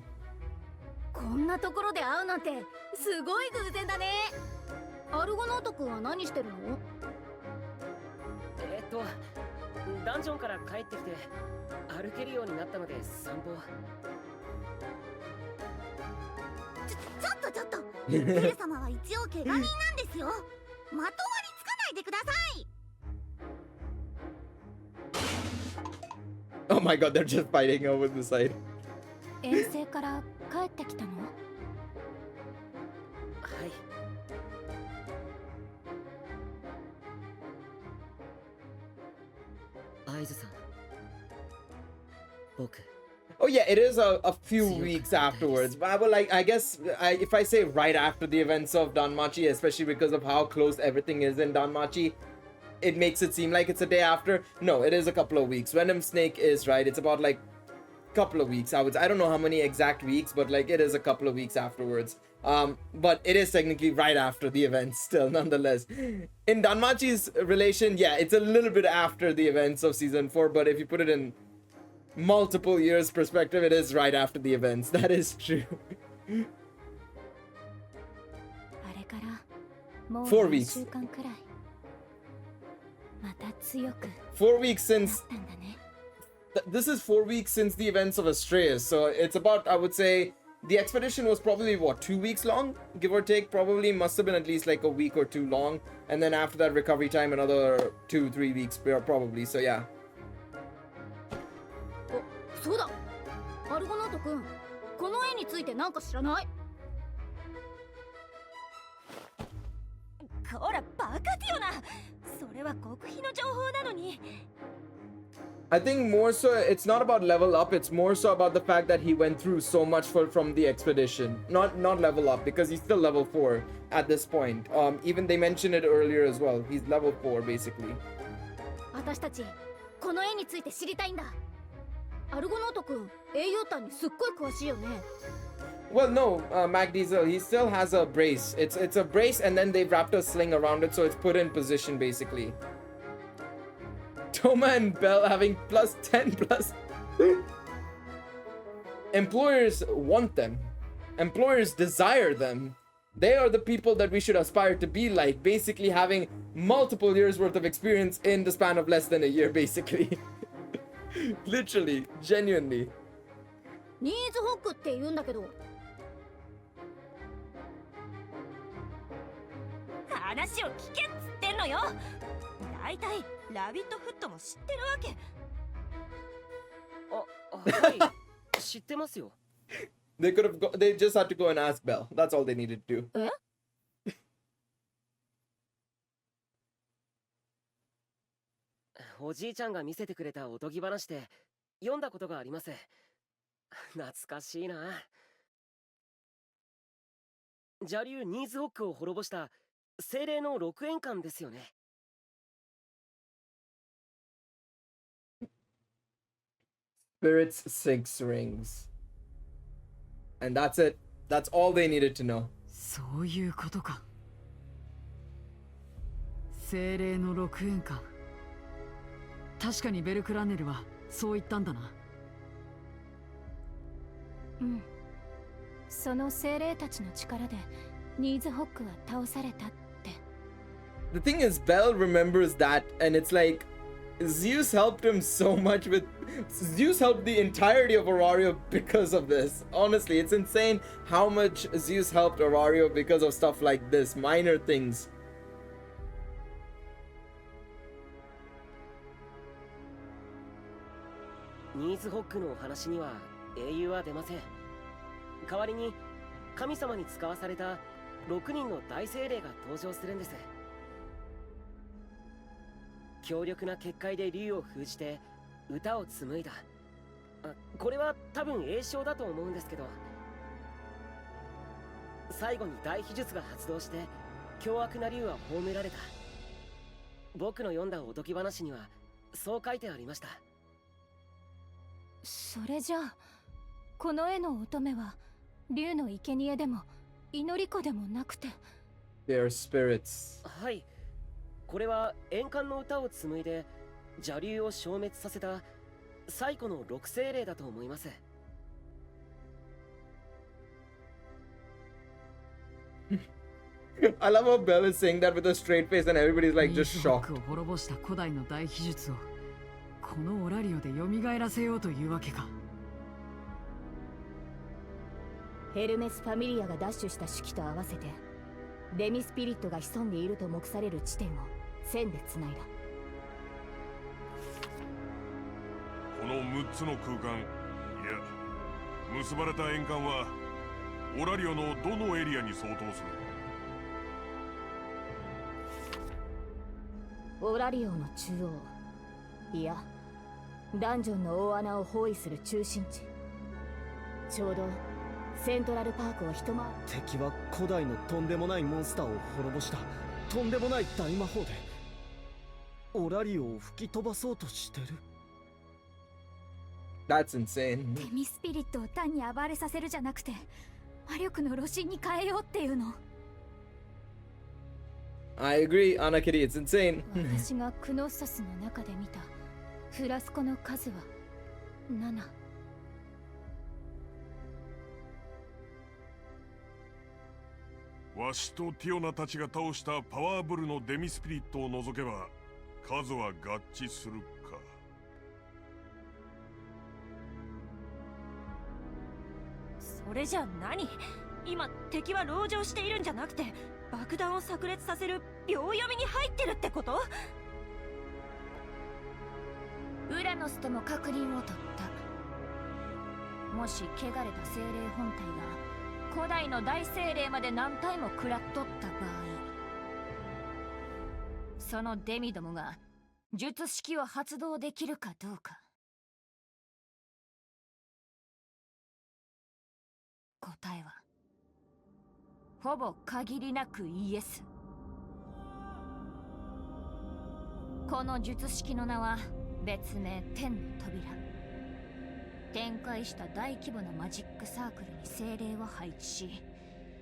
こんなところで会うなんてすごい偶然だね。アルゴノート君は何してるの？ダンジョンから帰ってきて歩けるようになったので散歩。ちょっとベル様は一応怪我人なんですよ。まとわりつかないでください。 Oh my god, they're just fighting over the side. 遠征から帰ってきたの？はい。アイズさん、僕。 Oh yeah, it is a few weeks afterwards. But I guess if I say right after the events of Danmachi, especially because of how close everything is in Danmachi, it makes it seem like it's a day after. No, it is a couple of weeks. Venom Snake is right. It's about like a couple of weeks. I don't know how many exact weeks, but like it is a couple of weeks afterwards. But it is technically right after the events still, nonetheless. In Danmachi's relation, yeah, it's a little bit after the events of season 4, but if you put it in multiple years perspective, it is right after the events. That is true. 4 weeks. 4 weeks since. This is 4 weeks since the events of Astray, so it's about, I would say, the expedition was probably what, 2 weeks long, give or take. Probably must have been at least like a week or two long, and then after that recovery time another 2-3 weeks probably. So yeah. そうだ、アルゴノート君、この絵について何か知らない？こらバカってよな。それは極秘の情報なのに。I think more so it's not about level up, it's more so about the fact that he went through so much from the expedition. Not level up, because he's still level 4 at this point. Even they mentioned it earlier as well. He's level 4 basically. 私たちこの絵について知りたいんだ。アルゴノート君、英雄譚にすっごい詳しいよね。Well, no, Mac Diesel, he still has a brace. It's a brace, and then they've wrapped a sling around it, so it's put in position basically. Toma and Bell having plus 10 plus. Employers want them. Employers desire them. They are the people that we should aspire to be like, basically having multiple years worth of experience in the span of less than a year, basically. Literally, genuinely. ニーズホックって言うんだけど。話を聞けっつってんのよ。だいたいラビットフットも知ってるわけ。はい、知ってますよ。They just had to go and ask Belle. That's all they needed to do. え？おじいちゃんが見せてくれたおとぎ話で読んだことがあります。懐かしいな。邪竜ニーズホックを滅ぼした精霊の6円間ですよね。Spirit's 6 rings. And that's it. That's all they needed to know. そういうことか。精霊の6円間。確かにベルクラネルはそう言ったんだな。うん。その精霊たちの力でニーズホックは倒されたって。The thing is, Belle remembers that, and it's like Zeus helped him so much with. Zeus helped the entirety of Orario because of this. Honestly, it's insane how much Zeus helped Orario because of stuff like this, minor things. Needs Hook のお話には英雄は出ません。代わりに神様に使わされた6人の大精霊が登場するんです。強力な結界で竜を封じて歌を紡いだ。これは多分詠唱だと思うんですけど、最後に大秘術が発動して凶悪な竜は葬られた。僕の読んだおとぎ話にはそう書いてありました。それじゃあこの絵の乙女は竜の生贄でも祈り子でもなくて。 They are spirits. はい、これは円環の歌を紡いで邪竜を消滅させた最古の6精霊だと思います。I love how Belle is saying that with a straight face and everybody's like just shocked. を滅ぼした古代の大秘術をこのオラリオで蘇らせようというわけか。ヘルメス・ファミリアが奪取した手記と合わせてデミスピリットが潜んでいると目される地点を線でつないだ。この6つの空間、いや結ばれた円環はオラリオのどのエリアに相当する？オラリオの中央、いやダンジョンの大穴を包囲する中心地、ちょうどセントラルパークを一回り。敵は古代のとんでもないモンスターを滅ぼしたとんでもない大魔法でオラリオを吹き飛ばそうとしてる。That's insane. デミスピリットを単に暴れさせるじゃなくて魔力の露心に変えようっていうの。I agree, Anna Kitty, it's insane. 私がクノッソスの中で見たフラスコの数は7。わしとティオナたちが倒したパワーブルのデミスピリットを除けば数は合致するか。それじゃ何？今敵は籠城しているんじゃなくて爆弾を炸裂させる秒読みに入ってるってこと？ウラノスとも確認を取った。もし汚れた精霊本体が古代の大精霊まで何体も食らっとった場合、そのデミどもが術式を発動できるかどうか。答えはほぼ限りなくイエス。この術式の名は別名天の扉。展開した大規模なマジックサークルに精霊を配置し、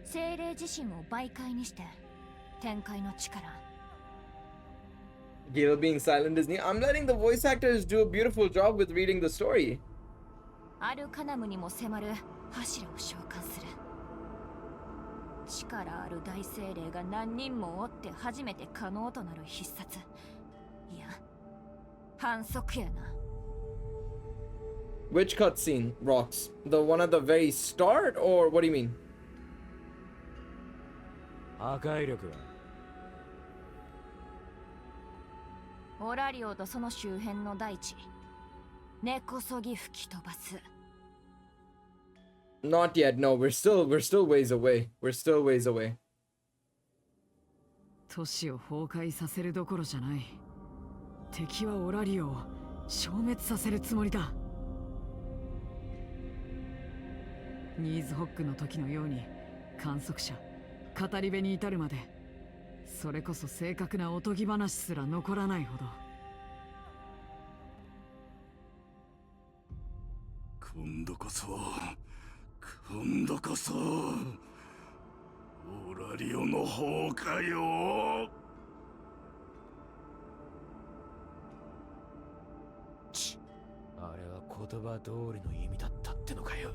精霊自身を媒介にして展開の力。Gale being silent is new. I'm letting the voice actors do a beautiful job with reading the story. アルカナムにも迫る柱を召喚する。力ある大精霊が何人もおって初めて可能となる必殺。いや、反則やな。Which cutscene, Rocks? The one at the very start, or what do you mean? 破壊力はオラリオとその周辺の大地、根こそぎ吹き飛ばす。Not yet. No, we're still ways away. We're still ways away. 都市を崩壊させるどころじゃない。敵はオラリオを消滅させるつもりだ。ニーズホックの時のように観測者、語り部に至るまで、それこそ正確なおとぎ話すら残らないほど。今度こそオラリオの方かよ。あれは言葉通りの意味だったってのかよ。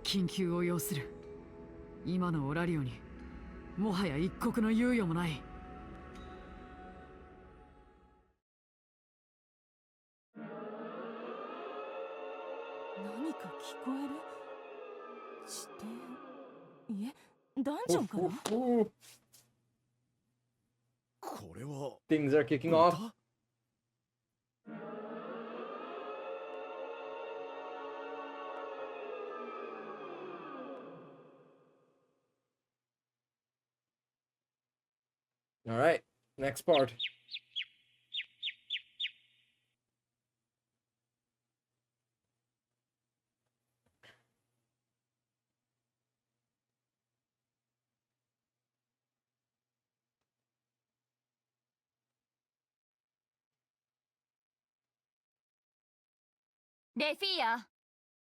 緊急を要する。今のオラリオにもはや一刻の猶予もない。何か聞こえる？地点？いえ、ダンジョンかな？これは Things are kicking off. All right, next part. Lefia,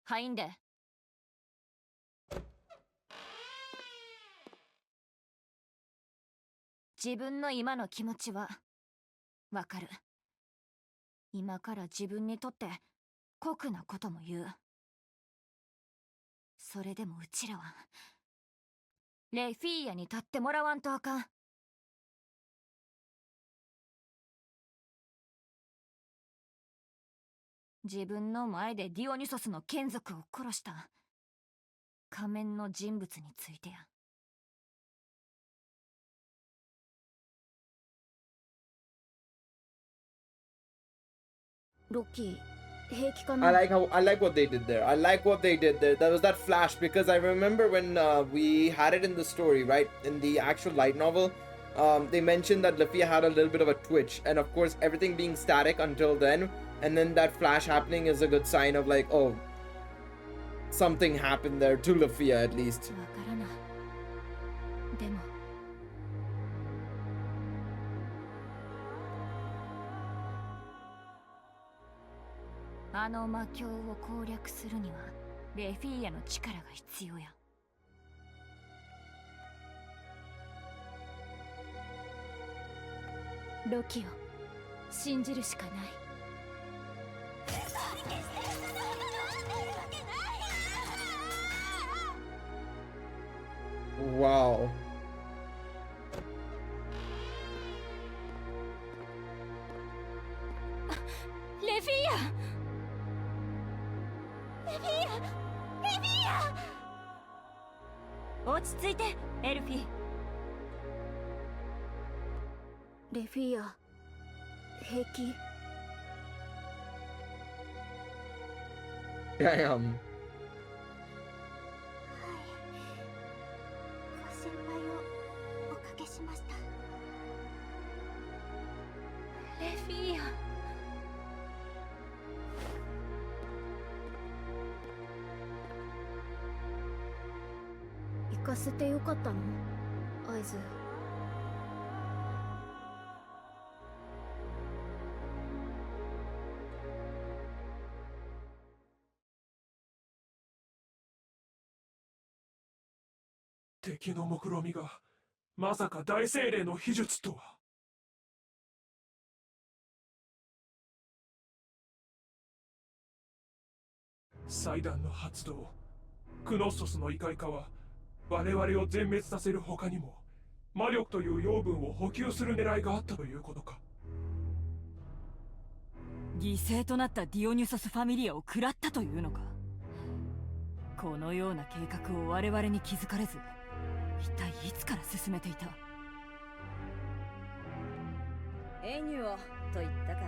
入んで。自分の今の気持ちはわかる。今から自分にとって酷なことも言う。それでもうちらはレフィーヤに立ってもらわんとあかん。自分の前でディオニソスの眷属を殺した仮面の人物についてや。ロッキー、平気かな？ I like what they did there. I like what they did there. That was that flash because I remember when we had it in the story, right? In the actual light novel, they mentioned that Lafia had a little bit of a twitch, and of course, everything being static until then, and then that flash happening is a good sign of like, oh, something happened there to Lafia at least. わからな。でも。あの魔境を攻略するにはレフィーヤの力が必要や。ロキを信じるしかない。Wow. レフィーヤ！レフィーヤ！レフィーヤ！落ち着いて、エルフィー。レフィーヤ、平気？ I am. ご心配をおかけしました。レフィーヤ。行かせてよかったの？合図。敵の目論みがまさか大精霊の秘術とは。祭壇の発動、クノッソスの異界化は我々を全滅させる他にも魔力という養分を補給する狙いがあったということか。犠牲となったディオニュソスファミリアを食らったというのか。このような計画を我々に気づかれず、一体いつから進めていた。エニュオと言ったか。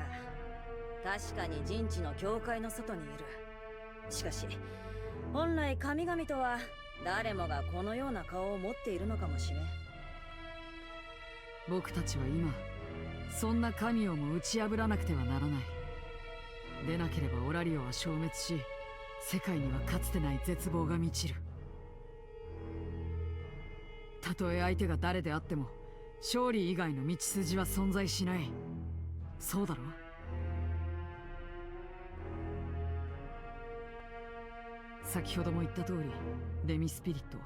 確かに陣地の境界の外にいる。しかし本来神々とは誰もがこのような顔を持っているのかもしれん。僕たちは今そんな神をも打ち破らなくてはならない。でなければオラリオは消滅し、世界にはかつてない絶望が満ちる。たとえ相手が誰であっても勝利以外の道筋は存在しない。そうだろう。先ほども言った通り、デミスピリット、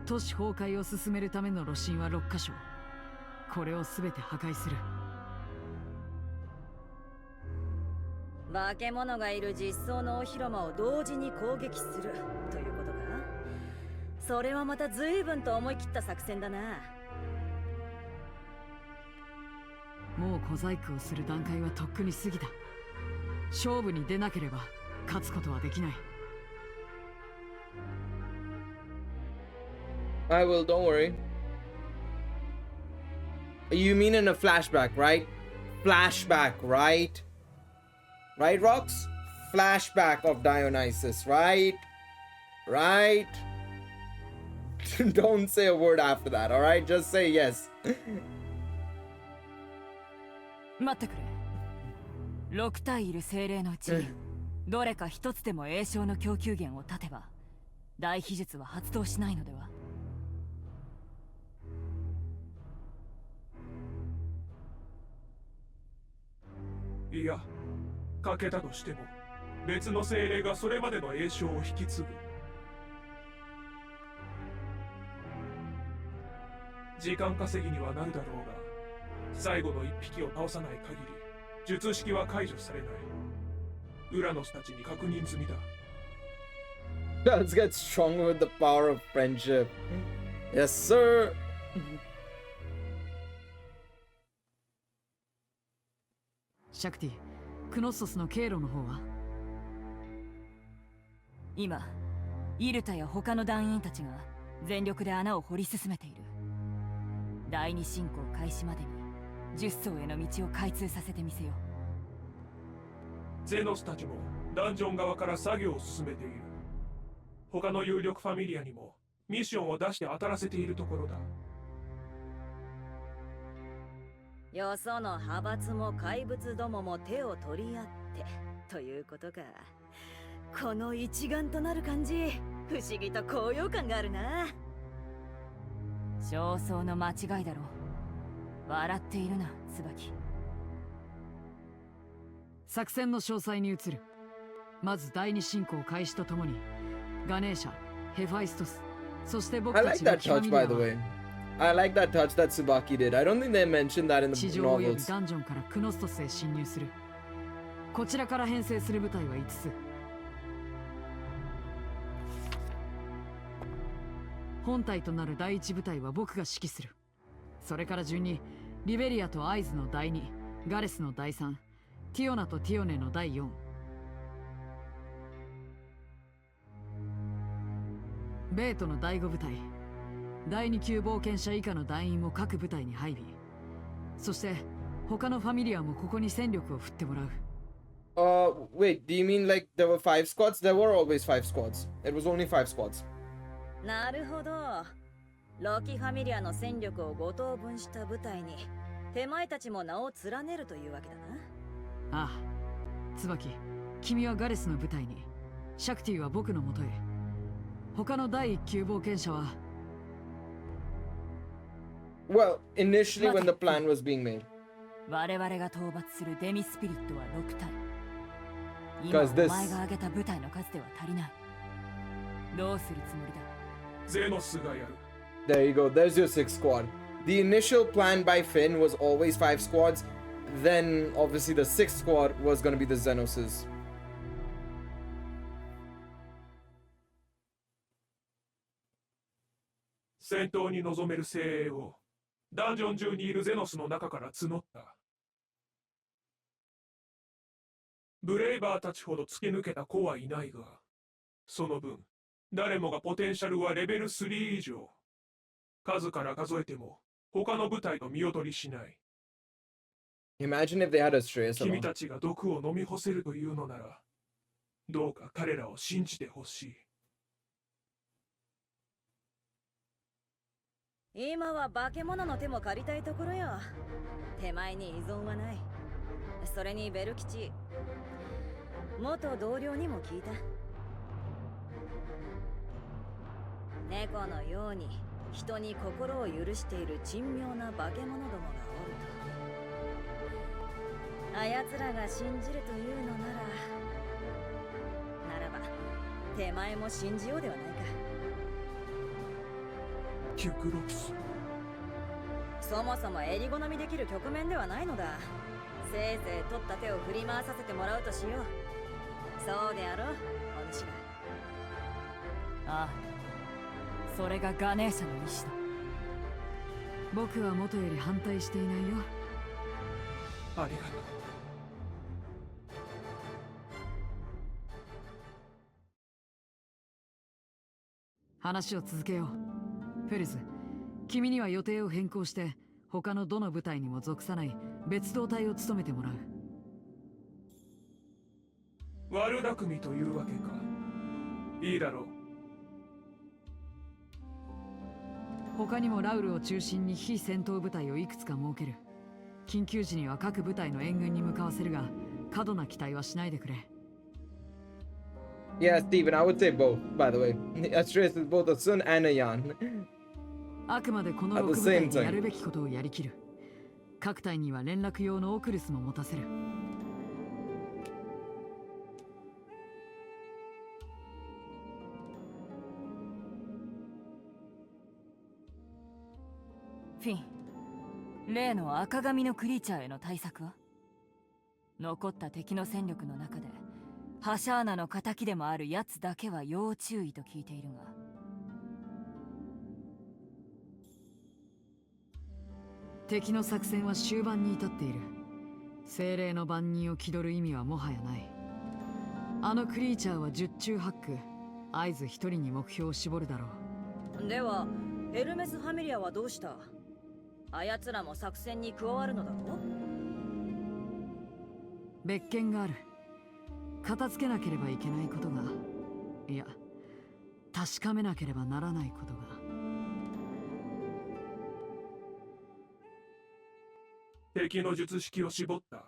都市崩壊を進めるための路線は6カ所。これを全て破壊する。化け物がいる実相のお広間を同時に攻撃するということか。それはまた随分と思い切った作戦だな。もう小細工をする段階はとっくに過ぎた。勝負に出なければ勝つことはできない。I will, don't worry. You mean in a flashback, right? Flashback, right? Right, Rox? Flashback of Dionysus, right? Right? Don't say a word after that, alright? Just say yes. 待ってくれ。6体いる精霊のうちどれか一つでも栄唱の供給源を断てば大秘術は発動しないのでは。いや、かけたとしても別の精霊がそれまでの栄唱を引き継ぐ。時間稼ぎにはなるだろうが、最後の一匹を倒さない限り術式は解除されない。ウラノスたちに確認済みだ。Let's get stronger with the power of friendship. Yes, sir. シャクティ、クノッソスの経路の方は？今、イルタや他の団員たちが全力で穴を掘り進めている。第二進行開始までに10層への道を開通させてみせよう。ゼノスたちもダンジョン側から作業を進めている。他の有力ファミリアにもミッションを出して当たらせているところだ。よその派閥も怪物どもも手を取り合ってということか。この一丸となる感じ、不思議と高揚感があるな。焦燥の間違いだろう。笑っているな、椿。作戦の詳細に移る。まず第二進行開始とともにガネーシャ、ヘファイストス、そして僕 I た like ちの that touch, by the way. I like that touch that Tsubaki did. I don't think they mentioned that in 地 the 上および novels. ダンジョンからクノストスへ侵入する。こちらから編成する部隊は5つ。本隊となる第1部隊は僕が指揮する。それから順にリベリアとアイズの第2、ガレスの第3、ティオナとティオネの第4。ベートの第5部隊、第2級冒険者以下の団員も各部隊に配備。そして他のファミリアもここに戦力を振ってもらう。Wait, do you mean like there were 5 squads? There were always 5 squads. It was only 5 squads. なるほど。ロキファミリアの戦力を5等分した部隊に手前たちも名を連ねるというわけだな。ああ、椿、君はガレスの部隊に、シャクティは僕のもとへ。他の第1級冒険者は Well, initially when the plan was being made. 我々が討伐するデミスピリットは6体。今 Because お this- 前が挙げた部隊の数では足りない。どうするつもりだ？ゼノスがやる。There you go. There's your 6th squad. The initial plan by Finn was always 5 squads. Then, obviously, the 6th squad was going to be the Xenoses. 戦闘に臨める精鋭をダンジョン中にいるゼノスの中から募った。ブレイバーたちほど突き抜けた子はいないが、その分誰もがポテンシャルはレベル3以上。数から数えても他の部隊と見劣りしない。Imagine if they had a Strayus 君 along. たちが毒を飲み干せるというのなら、どうか彼らを信じてほしい。今は化け物の手も借りたいところよ。手前に依存はない。それにベル吉、元同僚にも聞いた。猫のように人に心を許している珍妙な化け物どもがおると。あやつらが信じるというのならば手前も信じようではないか。キュクロプス。そもそも襟好みできる局面ではないのだ。せいぜい取った手を振り回させてもらうとしよう。そうであろう、お主ら。ああ、それがガネーシャの意志だ。僕は元より反対していないよ。ありがとう。話を続けよう。フェルズ、君には予定を変更して他のどの部隊にも属さない別動隊を務めてもらう。悪巧みというわけか。いいだろう。他にもラウルを中心に非戦闘部隊をいくつか設ける。緊急時には各部隊の援軍に向かわせるが、過度な期待はしないでくれ。Yeah, Steven, I would say both, by the way. Strayus is both a Sun and a Yan. あくまでこの6部隊にやるべきことをやりきる。各隊には連絡用のオクルスも持たせる。フィン、例の赤髪のクリーチャーへの対策は？残った敵の戦力の中でハシャーナの仇でもあるやつだけは要注意と聞いているが。敵の作戦は終盤に至っている。精霊の番人を気取る意味はもはやない。あのクリーチャーは十中八九、合図一人に目標を絞るだろう。ではヘルメス・ファミリアはどうした？あやつらも作戦に加わるのだろう？別件がある。片付けなければいけないことが、いや、確かめなければならないことが。敵の術式を絞った。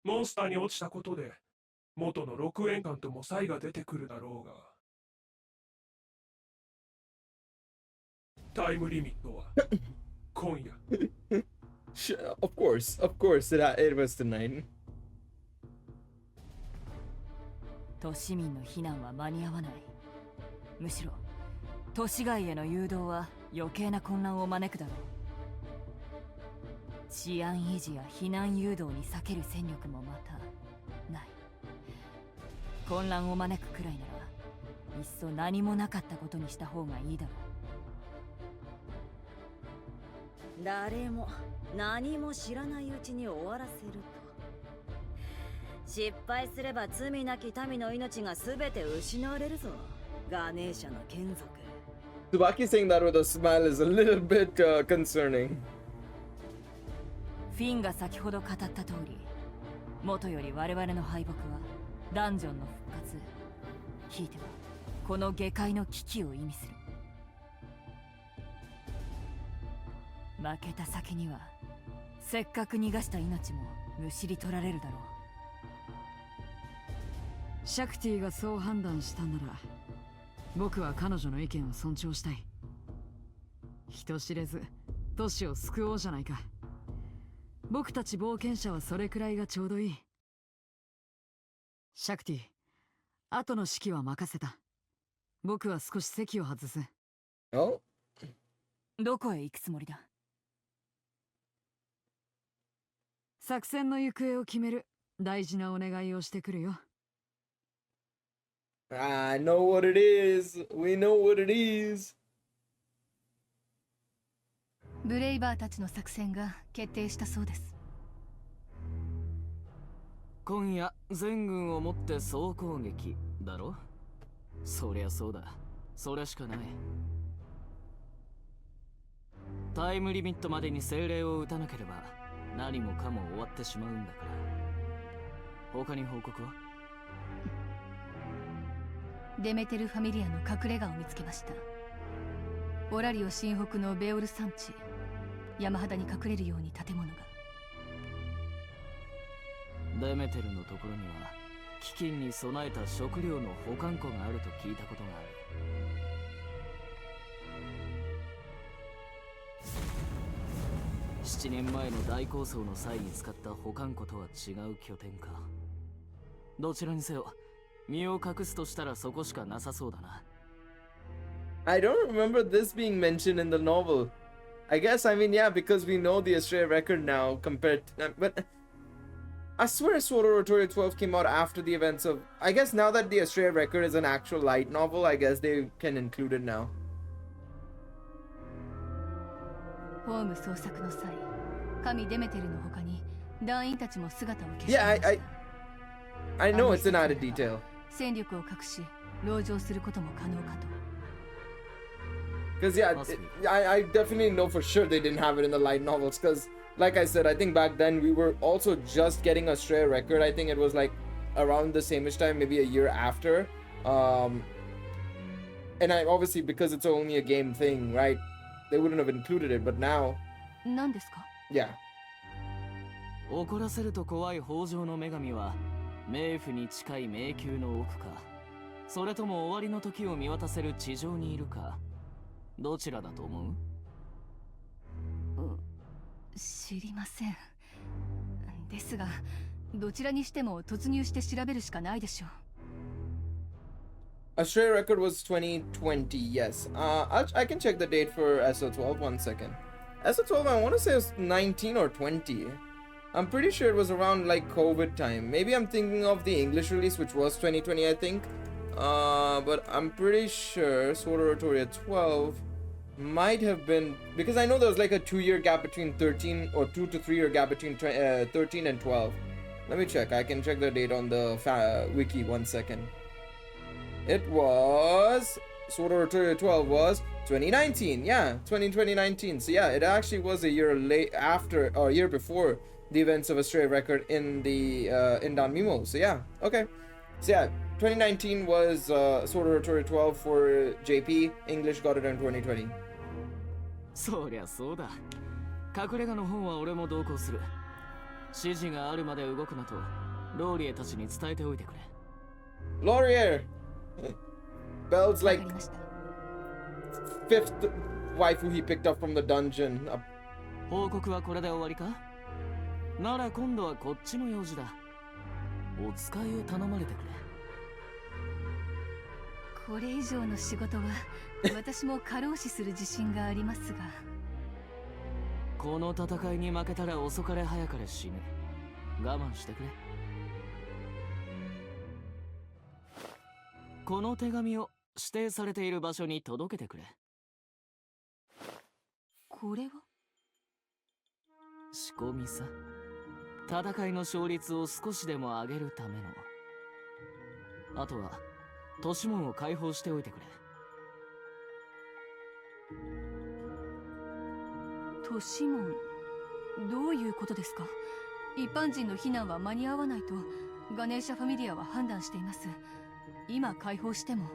モンスターに落ちたことで元の6円間とも差異が出てくるだろうが、タイムリミットは今夜。Of course, it was tonight. 都市民の避難は間に合わない。むしろ都市外への誘導は余計な混乱を招くだろう。治安維持や避難誘導に避ける戦力もまたない。混乱を招くくらいならいっそ何もなかったことにした方がいいだろう。誰も何も知らないうちに終わらせると、失敗すれば罪なき民の命が全て失われるぞ。ガネーシャの眷属。Tsubaki saying that with a smile is a little bit concerning. フィンが先ほど語った通り、元より我々の敗北はダンジョンの復活、ひいてはこの下界の危機を意味する。負けた先にはせっかく逃がした命もむしり取られるだろう。シャクティがそう判断したなら、僕は彼女の意見を尊重したい。人知れず都市を救おうじゃないか。僕たち冒険者はそれくらいがちょうどいい。シャクティ、後の指揮は任せた。僕は少し席を外す。お？どこへ行くつもりだ？作戦の行方を決める大事なお願いをしてくるよ。I know what it is. We know what it is. ブレイバーたちの作戦が決定したそうです。今夜全軍をもって総攻撃だろ。そりゃそうだ。それしかない。タイムリミットまでに精霊を打たなければ何もかも終わってしまうんだから。他に報告は？デメテルファミリアの隠れ家を見つけました。オラリオ新北のベオル山地、山肌に隠れるように建物が。デメテルのところには飢饉に備えた食料の保管庫があると聞いたことがある。7年前の大抗争の際に使った保管庫とは違う拠点か。どちらにせよ身を隠すとしたらそこしかなさそうだな。I don't remember this being mentioned in the novel. I guess, I mean, yeah, because we know the Astrea record now compared to... But I swear Sword Oratoria 12 came out after the events of... I guess now that the Astrea record is an actual light novel, I guess they can include it now. ホーム捜索の際、神デメテルの他に団員たちも姿を消してい Yeah, ました。I know it's an added detail. 戦力を隠し、籠城することも可能かと。Because, yeah, I definitely know for sure they didn't have it in the light novels. Because, like I said, I think back then we were also just getting Astrea record. I think it was like around the same-ish time, maybe a year after. And I obviously, because it's only a game thing, right? They wouldn't have included it, but now... 何ですか? Yeah. 怒らせると怖い北条の女神は冥府に近い迷宮の奥か、それとも終わりの時を見渡せる地上にいるか、どちらだと思う？知りません。ですが、どちらにしても突入して調べるしかないでしょう。Astrea record was 2020, yes. I can check the date for SO12, 1 second. SO12, I want to say it was 19 or 20. I'm pretty sure it was around like COVID time. Maybe I'm thinking of the English release, which was 2020, I think. But I'm pretty sure Sword Oratoria 12 might have been, because I know there was like a 2-year gap between 13, or 2 to 3 year gap between 13 and 12. Let me check. I can check the date on the wiki, 1 second. It was... Sword Oratoria 12 was 2019. Yeah, 2019. So yeah, it actually was a year late after, or a year before the events of Astrea record in the in DANMEMO'S. So yeah, okay. So yeah, 2019 was Sword Oratoria 12 for JP. English got it in 2020. そりゃそうだ。隠れ家の方は俺も同行する。指示があるまで動くなとローリエたちに伝えておいてくれ。Laurier! Belle's like 5th waifu he picked up from the dungeon. 報告はこれで終わりか？なら今度はこっちの用事だ。お使いを頼まれてくれ。これ以上の仕事は私も過労死する自信がありますが。この戦いに負けたら遅かれ早かれ死ぬ。我慢してくれ。この手紙を指定されている場所に届けてくれ。これは？仕込みさ。戦いの勝率を少しでも上げるための。あとは都市門を開放しておいてくれ。都市門、どういうことですか？一般人の避難は間に合わないとガネーシャファミリアは判断しています。今開放しても。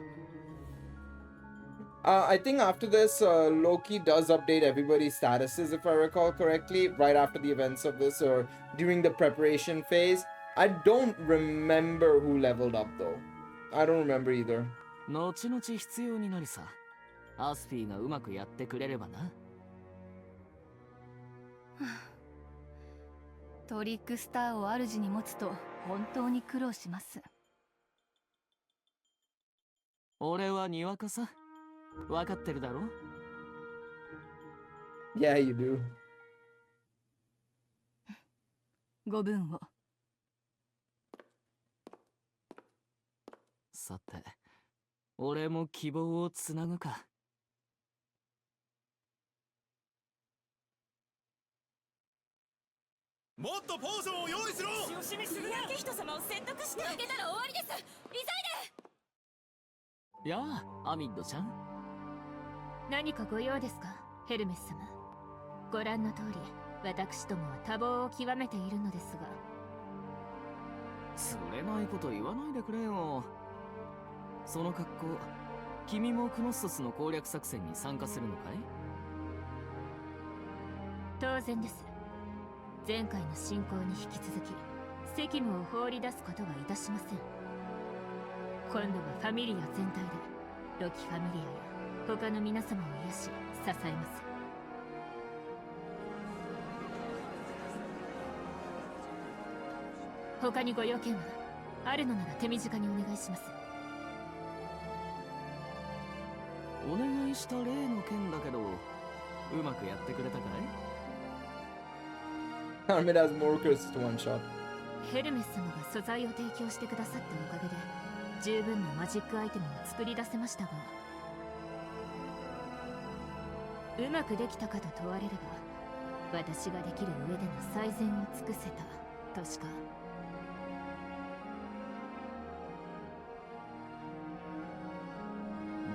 I think after this, Loki does update everybody's statuses, if I recall correctly, right after the events of this, or during the preparation phase. I don't remember who leveled up, though. I don't remember either. 後々必要になるさ。アスピーがうまくやってくれればな。トリックスターを主に持つと本当に苦労します。俺はにわかさ。わかってるだろ？ Yeah, you do. ご分を。さて、俺も希望をつなぐか。もっとポーションを用意しろ。よしみするな。明人様を説得して。負けたら終わりです。急いで。やあ、アミッドちゃん。何かご用ですか、ヘルメス様。ご覧の通り、私どもは多忙を極めているのですが。つれないこと言わないでくれよ。その格好、君もクノッソスの攻略作戦に参加するのかい？当然です。前回の進行に引き続き責務を放り出すことはいたしません。今度はファミリア全体でロキファミリアや他の皆様を癒し支えます。他にご用件はあるのなら手短にお願いします。お願いした例の件だけど、うまくやってくれたかい？It has more curses to one shot. ヘルメス様が素材を提供してくださったおかげで十分なマジックアイテムを作り出せましたが、うまくできたかと問われれば、私ができる上での最善を尽くせたとしか。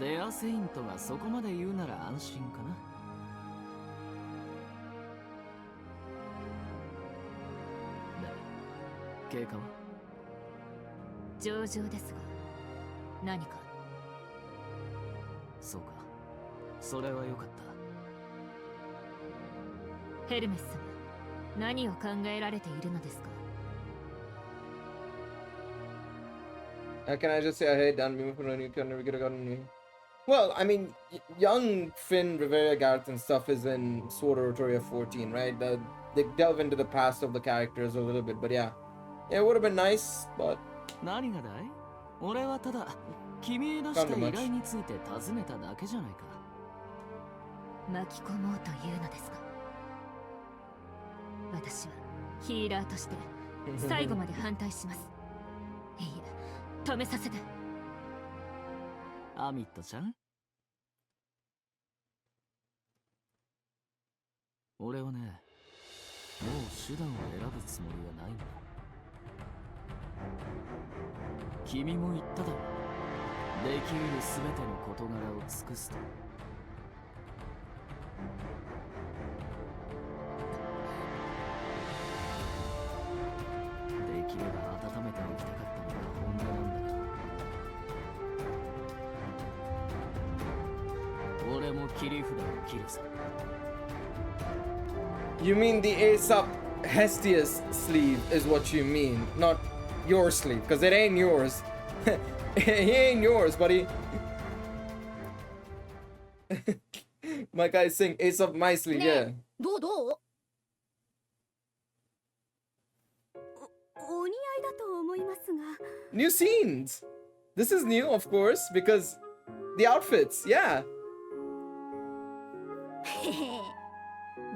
デアセイントがそこまで言うなら安心かな。経過は上々ですが、何か。そうか、それはよかった。ヘルメス様、何を考えられているのですか？ Can I just say, hey, DANMEMO'S, you can never get a gun on me. Well, I mean, young Finn, Rivera, Gareth and stuff is in Sword Oratoria 14, right? They delve into the past of the characters a little bit, but yeah. Yeah, it would have been nice, but... 何がだい？俺はただ、君へ出した依頼について尋ねただけじゃないか。巻き込もうというのですか？私はヒーラーとして最後まで反対します。いいえ、止めさせて。アミットちゃん？俺はね、もう手段を選ぶつもりはないんだ。君も言っただろう。できうるすべての事柄を尽くすと。できれば温めておきたかったのが本音なんだけど。俺も切り札を切るさ。You mean the Aesop Hestius sleeve is what you mean, not your sleeve, because it ain't yours. He ain't yours, buddy. My guy's saying Aesop my sleeve, yeah. どうお似合いだと思いますが。 New scenes. This is new, of course, because the outfits, yeah.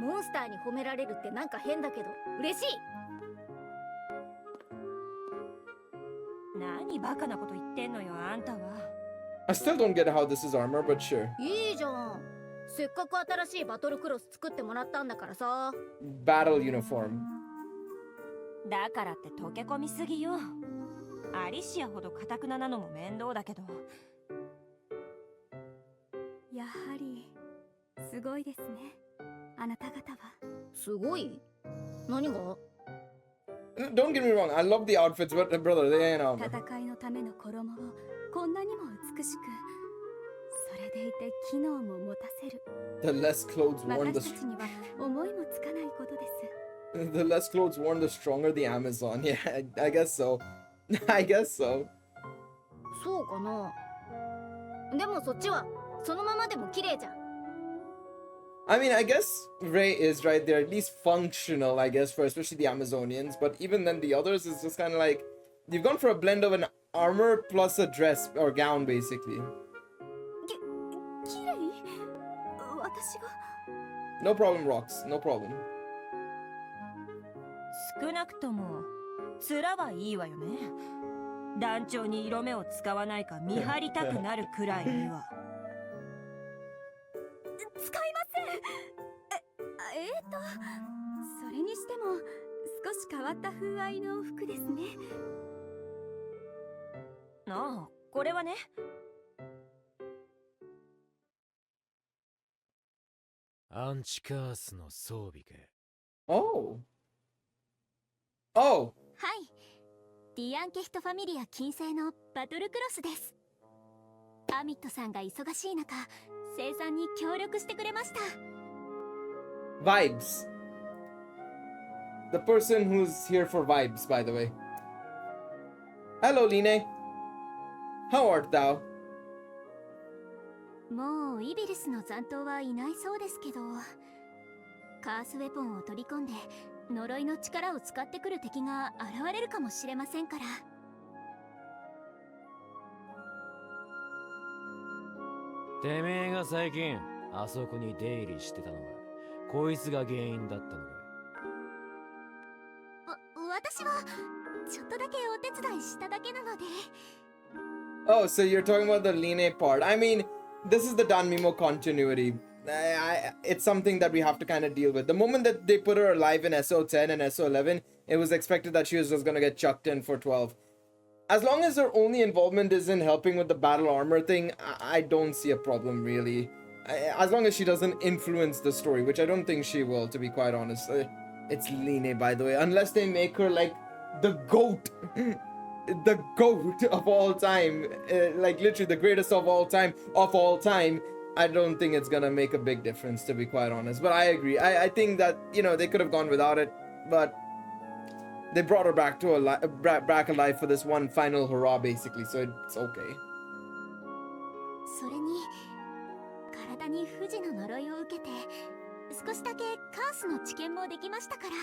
モンスターに褒められるってなんか変だけど嬉しい。何バカなこと言ってんのよ、あんたは。I still don't get how this is armor, but sure. いいじゃん。せっかく新しいバトルクロス作ってもらったんだからさ。Battle uniform. だからって溶け込みすぎよ。アリシアほど堅くななのも面倒だけど。やはりすごいですね、あなた方は。すごい？何が？ Don't get me wrong, I love the outfits, but brother, they ain't armor. 戦いのための衣をこんなにも美しく、それでいて機能も持たせる。 The less clothes worn, 私たちには思いもつかないことです。 the less clothes worn, the stronger the Amazon. Yeah, I guess so. I guess so. そうかな。でもそっちはそのままでも綺麗じゃん。I mean, I guess Ray is right. They're at least functional, I guess, for especially the Amazonians. But even then, the others is just kind of like you've gone for a blend of an armor plus a dress or gown, basically. 綺麗？私が？ No problem, Rocks. No problem. 少なくとも面はいいわよね。団長に色目を使わないか見張りたくなるくらいには。使いません。それにしても少し変わった風合いの服ですね。ああ、これはね。アンチカースの装備か。Oh. Oh. はい、ディアンケヒトファミリア金星のバトルクロスです。アミットさんが忙しい中、生産に協力してくれました。Vibes. The person who's here for vibes, by the way. Hello, Line. How art thou? もうイビリスの残党はいないそうですけど、カースウェポンを取り込んで呪いの力を使ってくる敵が現れるかもしれませんから。てめえが最近あそこに出入りしてたのはこいつが原因だったのか。私はちょっとだけお手伝いしただけなので。Oh, so you're talking about the Line part. I mean, this is the DANMEMO continuity. It's something that we have to kind of deal with. The moment that they put her alive in SO10 and SO11, it was expected that she was just gonna get chucked in for 12. As long as her only involvement is in helping with the battle armor thing, I don't see a problem, really. As long as she doesn't influence the story, which I don't think she will, to be quite honest. It's Line, by the way. Unless they make her, like, the GOAT. The GOAT of all time. Like, literally the greatest of all time. I don't think it's gonna make a big difference, to be quite honest. But I agree. I think that, you know, they could have gone without it. But they brought her back to back alive for this one final hurrah, basically. So it's okay. それに体に不治の呪いを受けて少しだけカースの知見もできましたから。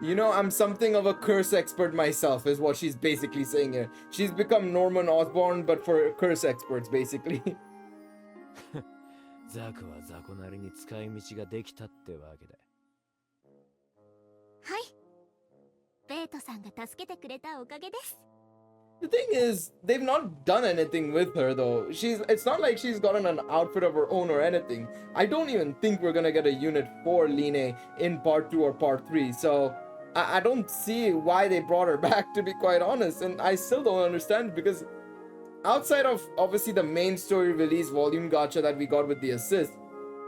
You know, I'm something of a curse expert myself, is what she's basically saying here. She's become Norman Osborn, but for curse experts, basically. ザクはザコなりに使い道ができたってわけだ。はい。ベートさんが助けてくれたおかげです。The thing is, they've not done anything with her, though. It's not like she's gotten an outfit of her own or anything. I don't even think we're gonna get a unit for Line in part 2 or part 3, so I don't see why they brought her back, to be quite honest. And I still don't understand, because outside of, obviously, the main story release volume gacha that we got with the assist,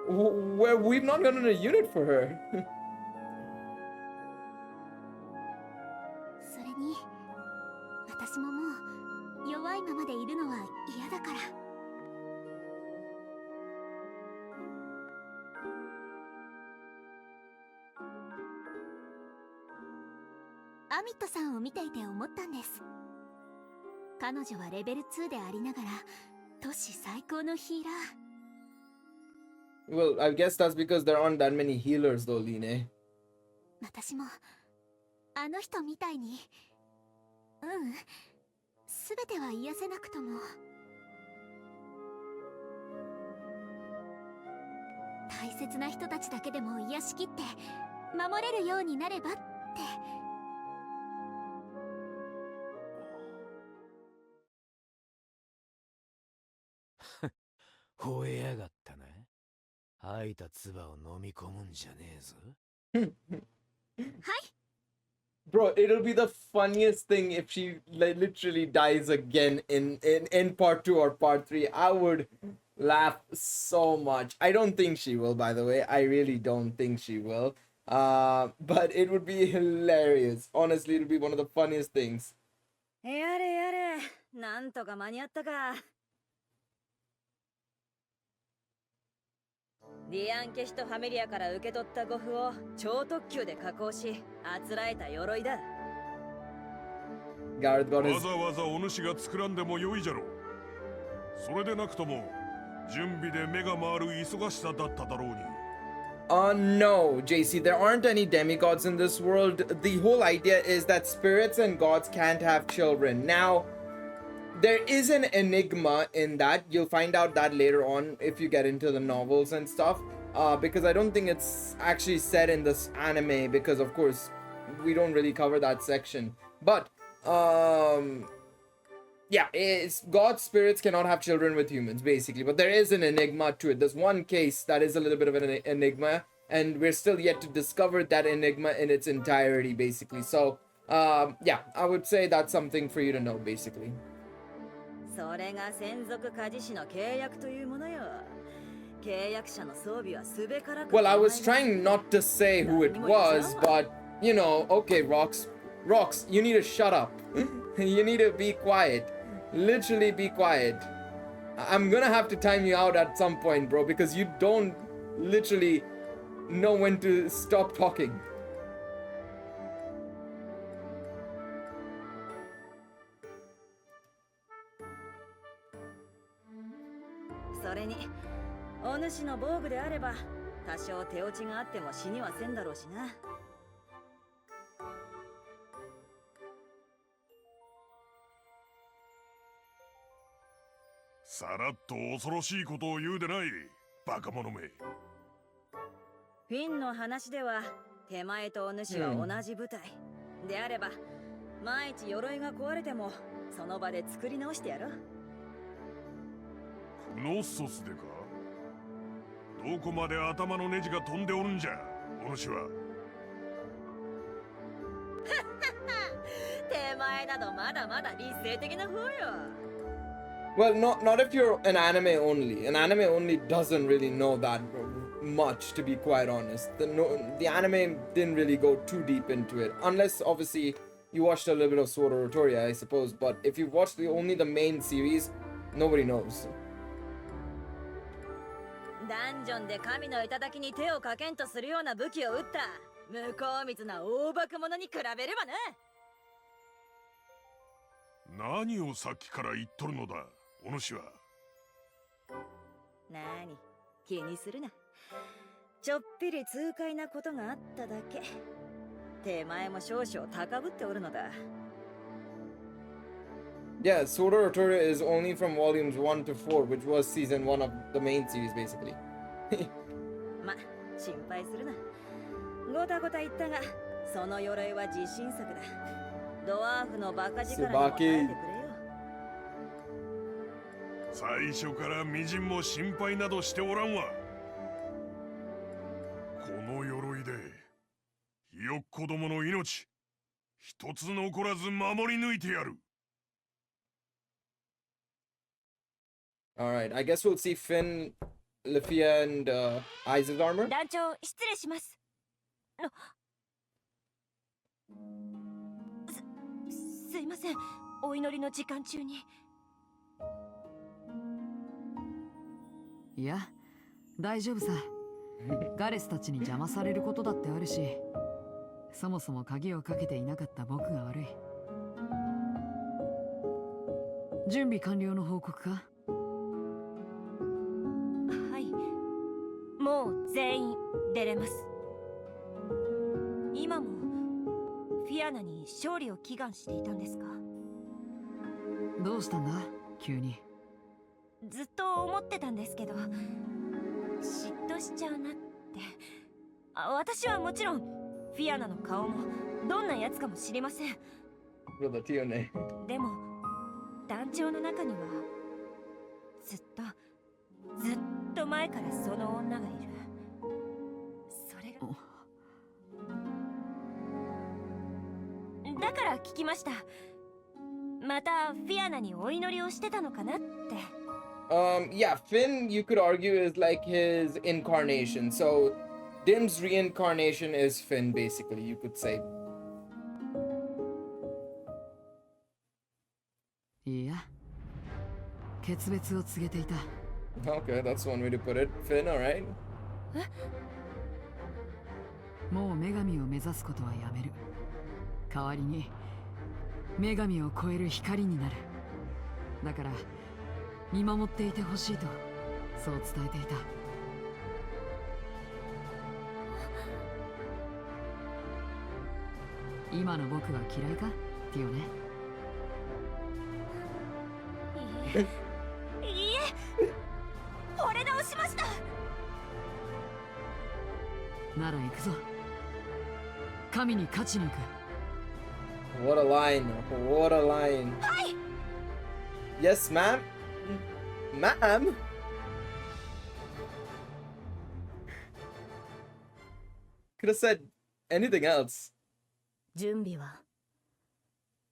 where we've not gotten a unit for her. それに私ももう弱いままでいるのは嫌だから。アミットさんを見ていて思ったんです。彼女はレベル2でありながら都市最高のヒーラー。 Well, I guess that's because there aren't that many healers, though, Line. 私もあの人みたいに、すべては癒せなくとも大切な人たちだけでも癒しきって守れるようになればって。吠えやがったな。吐いた唾を飲み込むんじゃねえぞ。はい。Bro, it'll be the funniest thing if she literally dies again in part 2 or part 3. I would laugh so much. I don't think she will, by the way. I really don't think she will. But it would be hilarious. Honestly, it'll be one of the funniest things. やれやれ、なんとか間に合ったか。ディアンケヒトファミリアから受け取った護符を超特急で加工し、あつらえた鎧だ。わざわざお主が作らんでもよいじゃろう。それでなくとも準備で目が回る忙しさだっただろうに。No, JC, there aren't any demigods in this world. The whole idea is that spirits and gods can't have children. Now, there is an enigma in that. You'll find out that later on if you get into the novels and stuff. Because I don't think it's actually said in this anime, because of course we don't really cover that section. But yeah, it's god spirits cannot have children with humans, basically. But there is an enigma to it. There's one case that is a little bit of an enigma, and we're still yet to discover that enigma in its entirety, basically. So, yeah, I would say that's something for you to know, basically. それが専属鍛冶師の契約というものよ。契約者の装備はすべからく。Well, I was trying not to say who it was, but you know, okay, Rox, you need to shut up. You need to be quiet. Literally be quiet. I'm gonna have to time you out at some point, bro, because you don't literally know when to stop talking. それに、お主の防具であれば、多少手落ちがあっても死にはせんだろうしな。さらっと恐ろしいことを言うでない、バカ者め。フィンの話では、手前とお主は同じ部隊。であれば、万一鎧が壊れても、その場で作り直してやろう。クノッソスでか？どこまで頭のネジが飛んでおるんじゃ、お主は。手前などまだまだ理性的な方よ。Well, not if you're an anime only. An anime only doesn't really know that much, to be quite honest. The anime didn't really go too deep into it, unless obviously you watched a little bit of Sword Oratoria, I suppose. But if you watched only the main series, nobody knows. ダンジョンで神の頂に手をかけんとするような武器を撃った向こう光な大化け者に比べればな。何をさっきから言っとるのだ、お主は。なに、気にするな。ちょっぴり痛快なことがあっただけ。手前も少々高ぶっておるのだ。Yeah, Sword Oratoria is only from volumes 1 to 4, which was season 1 of the main series, basically. ま、心配するな。ごたごた言ったが、その鎧は自信作だ。ドワーフのバカ力にも耐えてくれよ。最初からみじんも心配などしておらんわ。この鎧で、ひよっこどもの命、一つ残らず守り抜いてやる。Alright, I guess we'll see Finn, Lufia, and Isaac's armor. 団長、失礼します。すいません、お祈りの時間中に。いや、大丈夫さ。ガレスたちに邪魔されることだってあるし、そもそも鍵をかけていなかった僕が悪い。準備完了の報告か？もう全員出れます。今もフィアナに勝利を祈願していたんですか？どうしたんだ急に。ずっと思ってたんですけど、嫉妬しちゃうなって。私はもちろんフィアナの顔もどんなやつかも知りません。でも団長の中にはずっと前からその女がいる。それがだから聞きました。またフィアナにお祈りをしてたのかなって。Yeah, Finn, you could argue, is like his incarnation. So Dim's reincarnation is Finn, basically, you could say. いや、決別を告げていた。Okay, that's one way to put it. Finn, alright. もう女神を目指すことはやめる。代わりに女神を超える光になる。だから見守っていてほしいとそう伝えていた。今の僕は嫌いかティオネ？いいえ、惚れ直しました。なら行くぞ。神に勝ちに行く。What a line! What a line! はい。 Yes, ma'am. Ma'am. could have said anything else. 準備は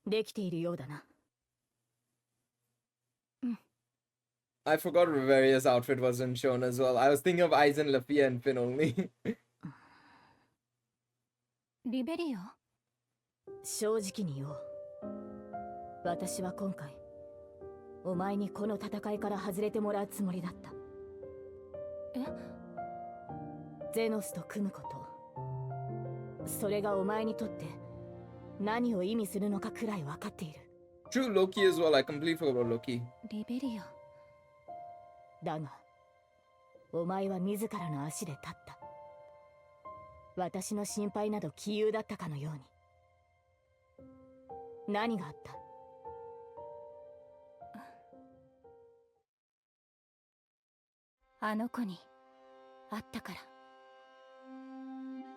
できているようだな。I forgot Riveria's outfit wasn't shown as well. I was thinking of Aizen, Lafia, and Finn only. リベリオ？正直に言おう。私は今回お前にこの戦いから外れてもらうつもりだった。え？ゼノスと組むこと、それがお前にとって何を意味するのかくらい分かっている。 True, Loki as well. I completely forgot about Loki. リベリオ。だがお前は自らの足で立った。私の心配など杞憂だったかのように。何があった？あの子に会ったから。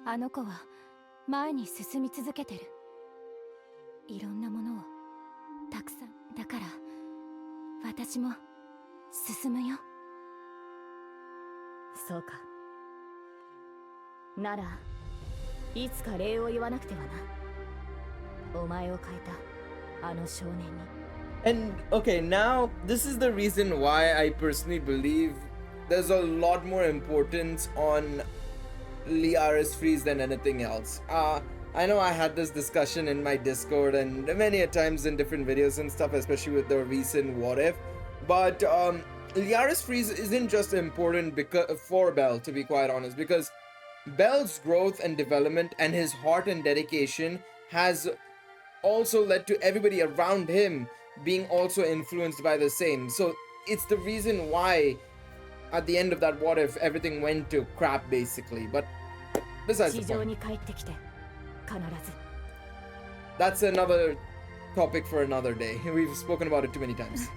あの子は前に進み続けてる。いろんなものをたくさん。だから私も進むよ。そうか。ならいつか礼を言わなくてはな。お前を変えたあの少年に。 And okay, now this is the reason why I personally believe there's a lot more importance on Liaris Freeze than anything else. I know I had this discussion in my Discord and many a times in different videos and stuff, especially with the recent What If. But Liaris Freeze isn't just important for Bell, to be quite honest, because Bell's growth and development and his heart and dedication has also led to everybody around him being also influenced by the same. So it's the reason why at the end of that What If everything went to crap basically. But besides the point, that's another topic for another day. We've spoken about it too many times.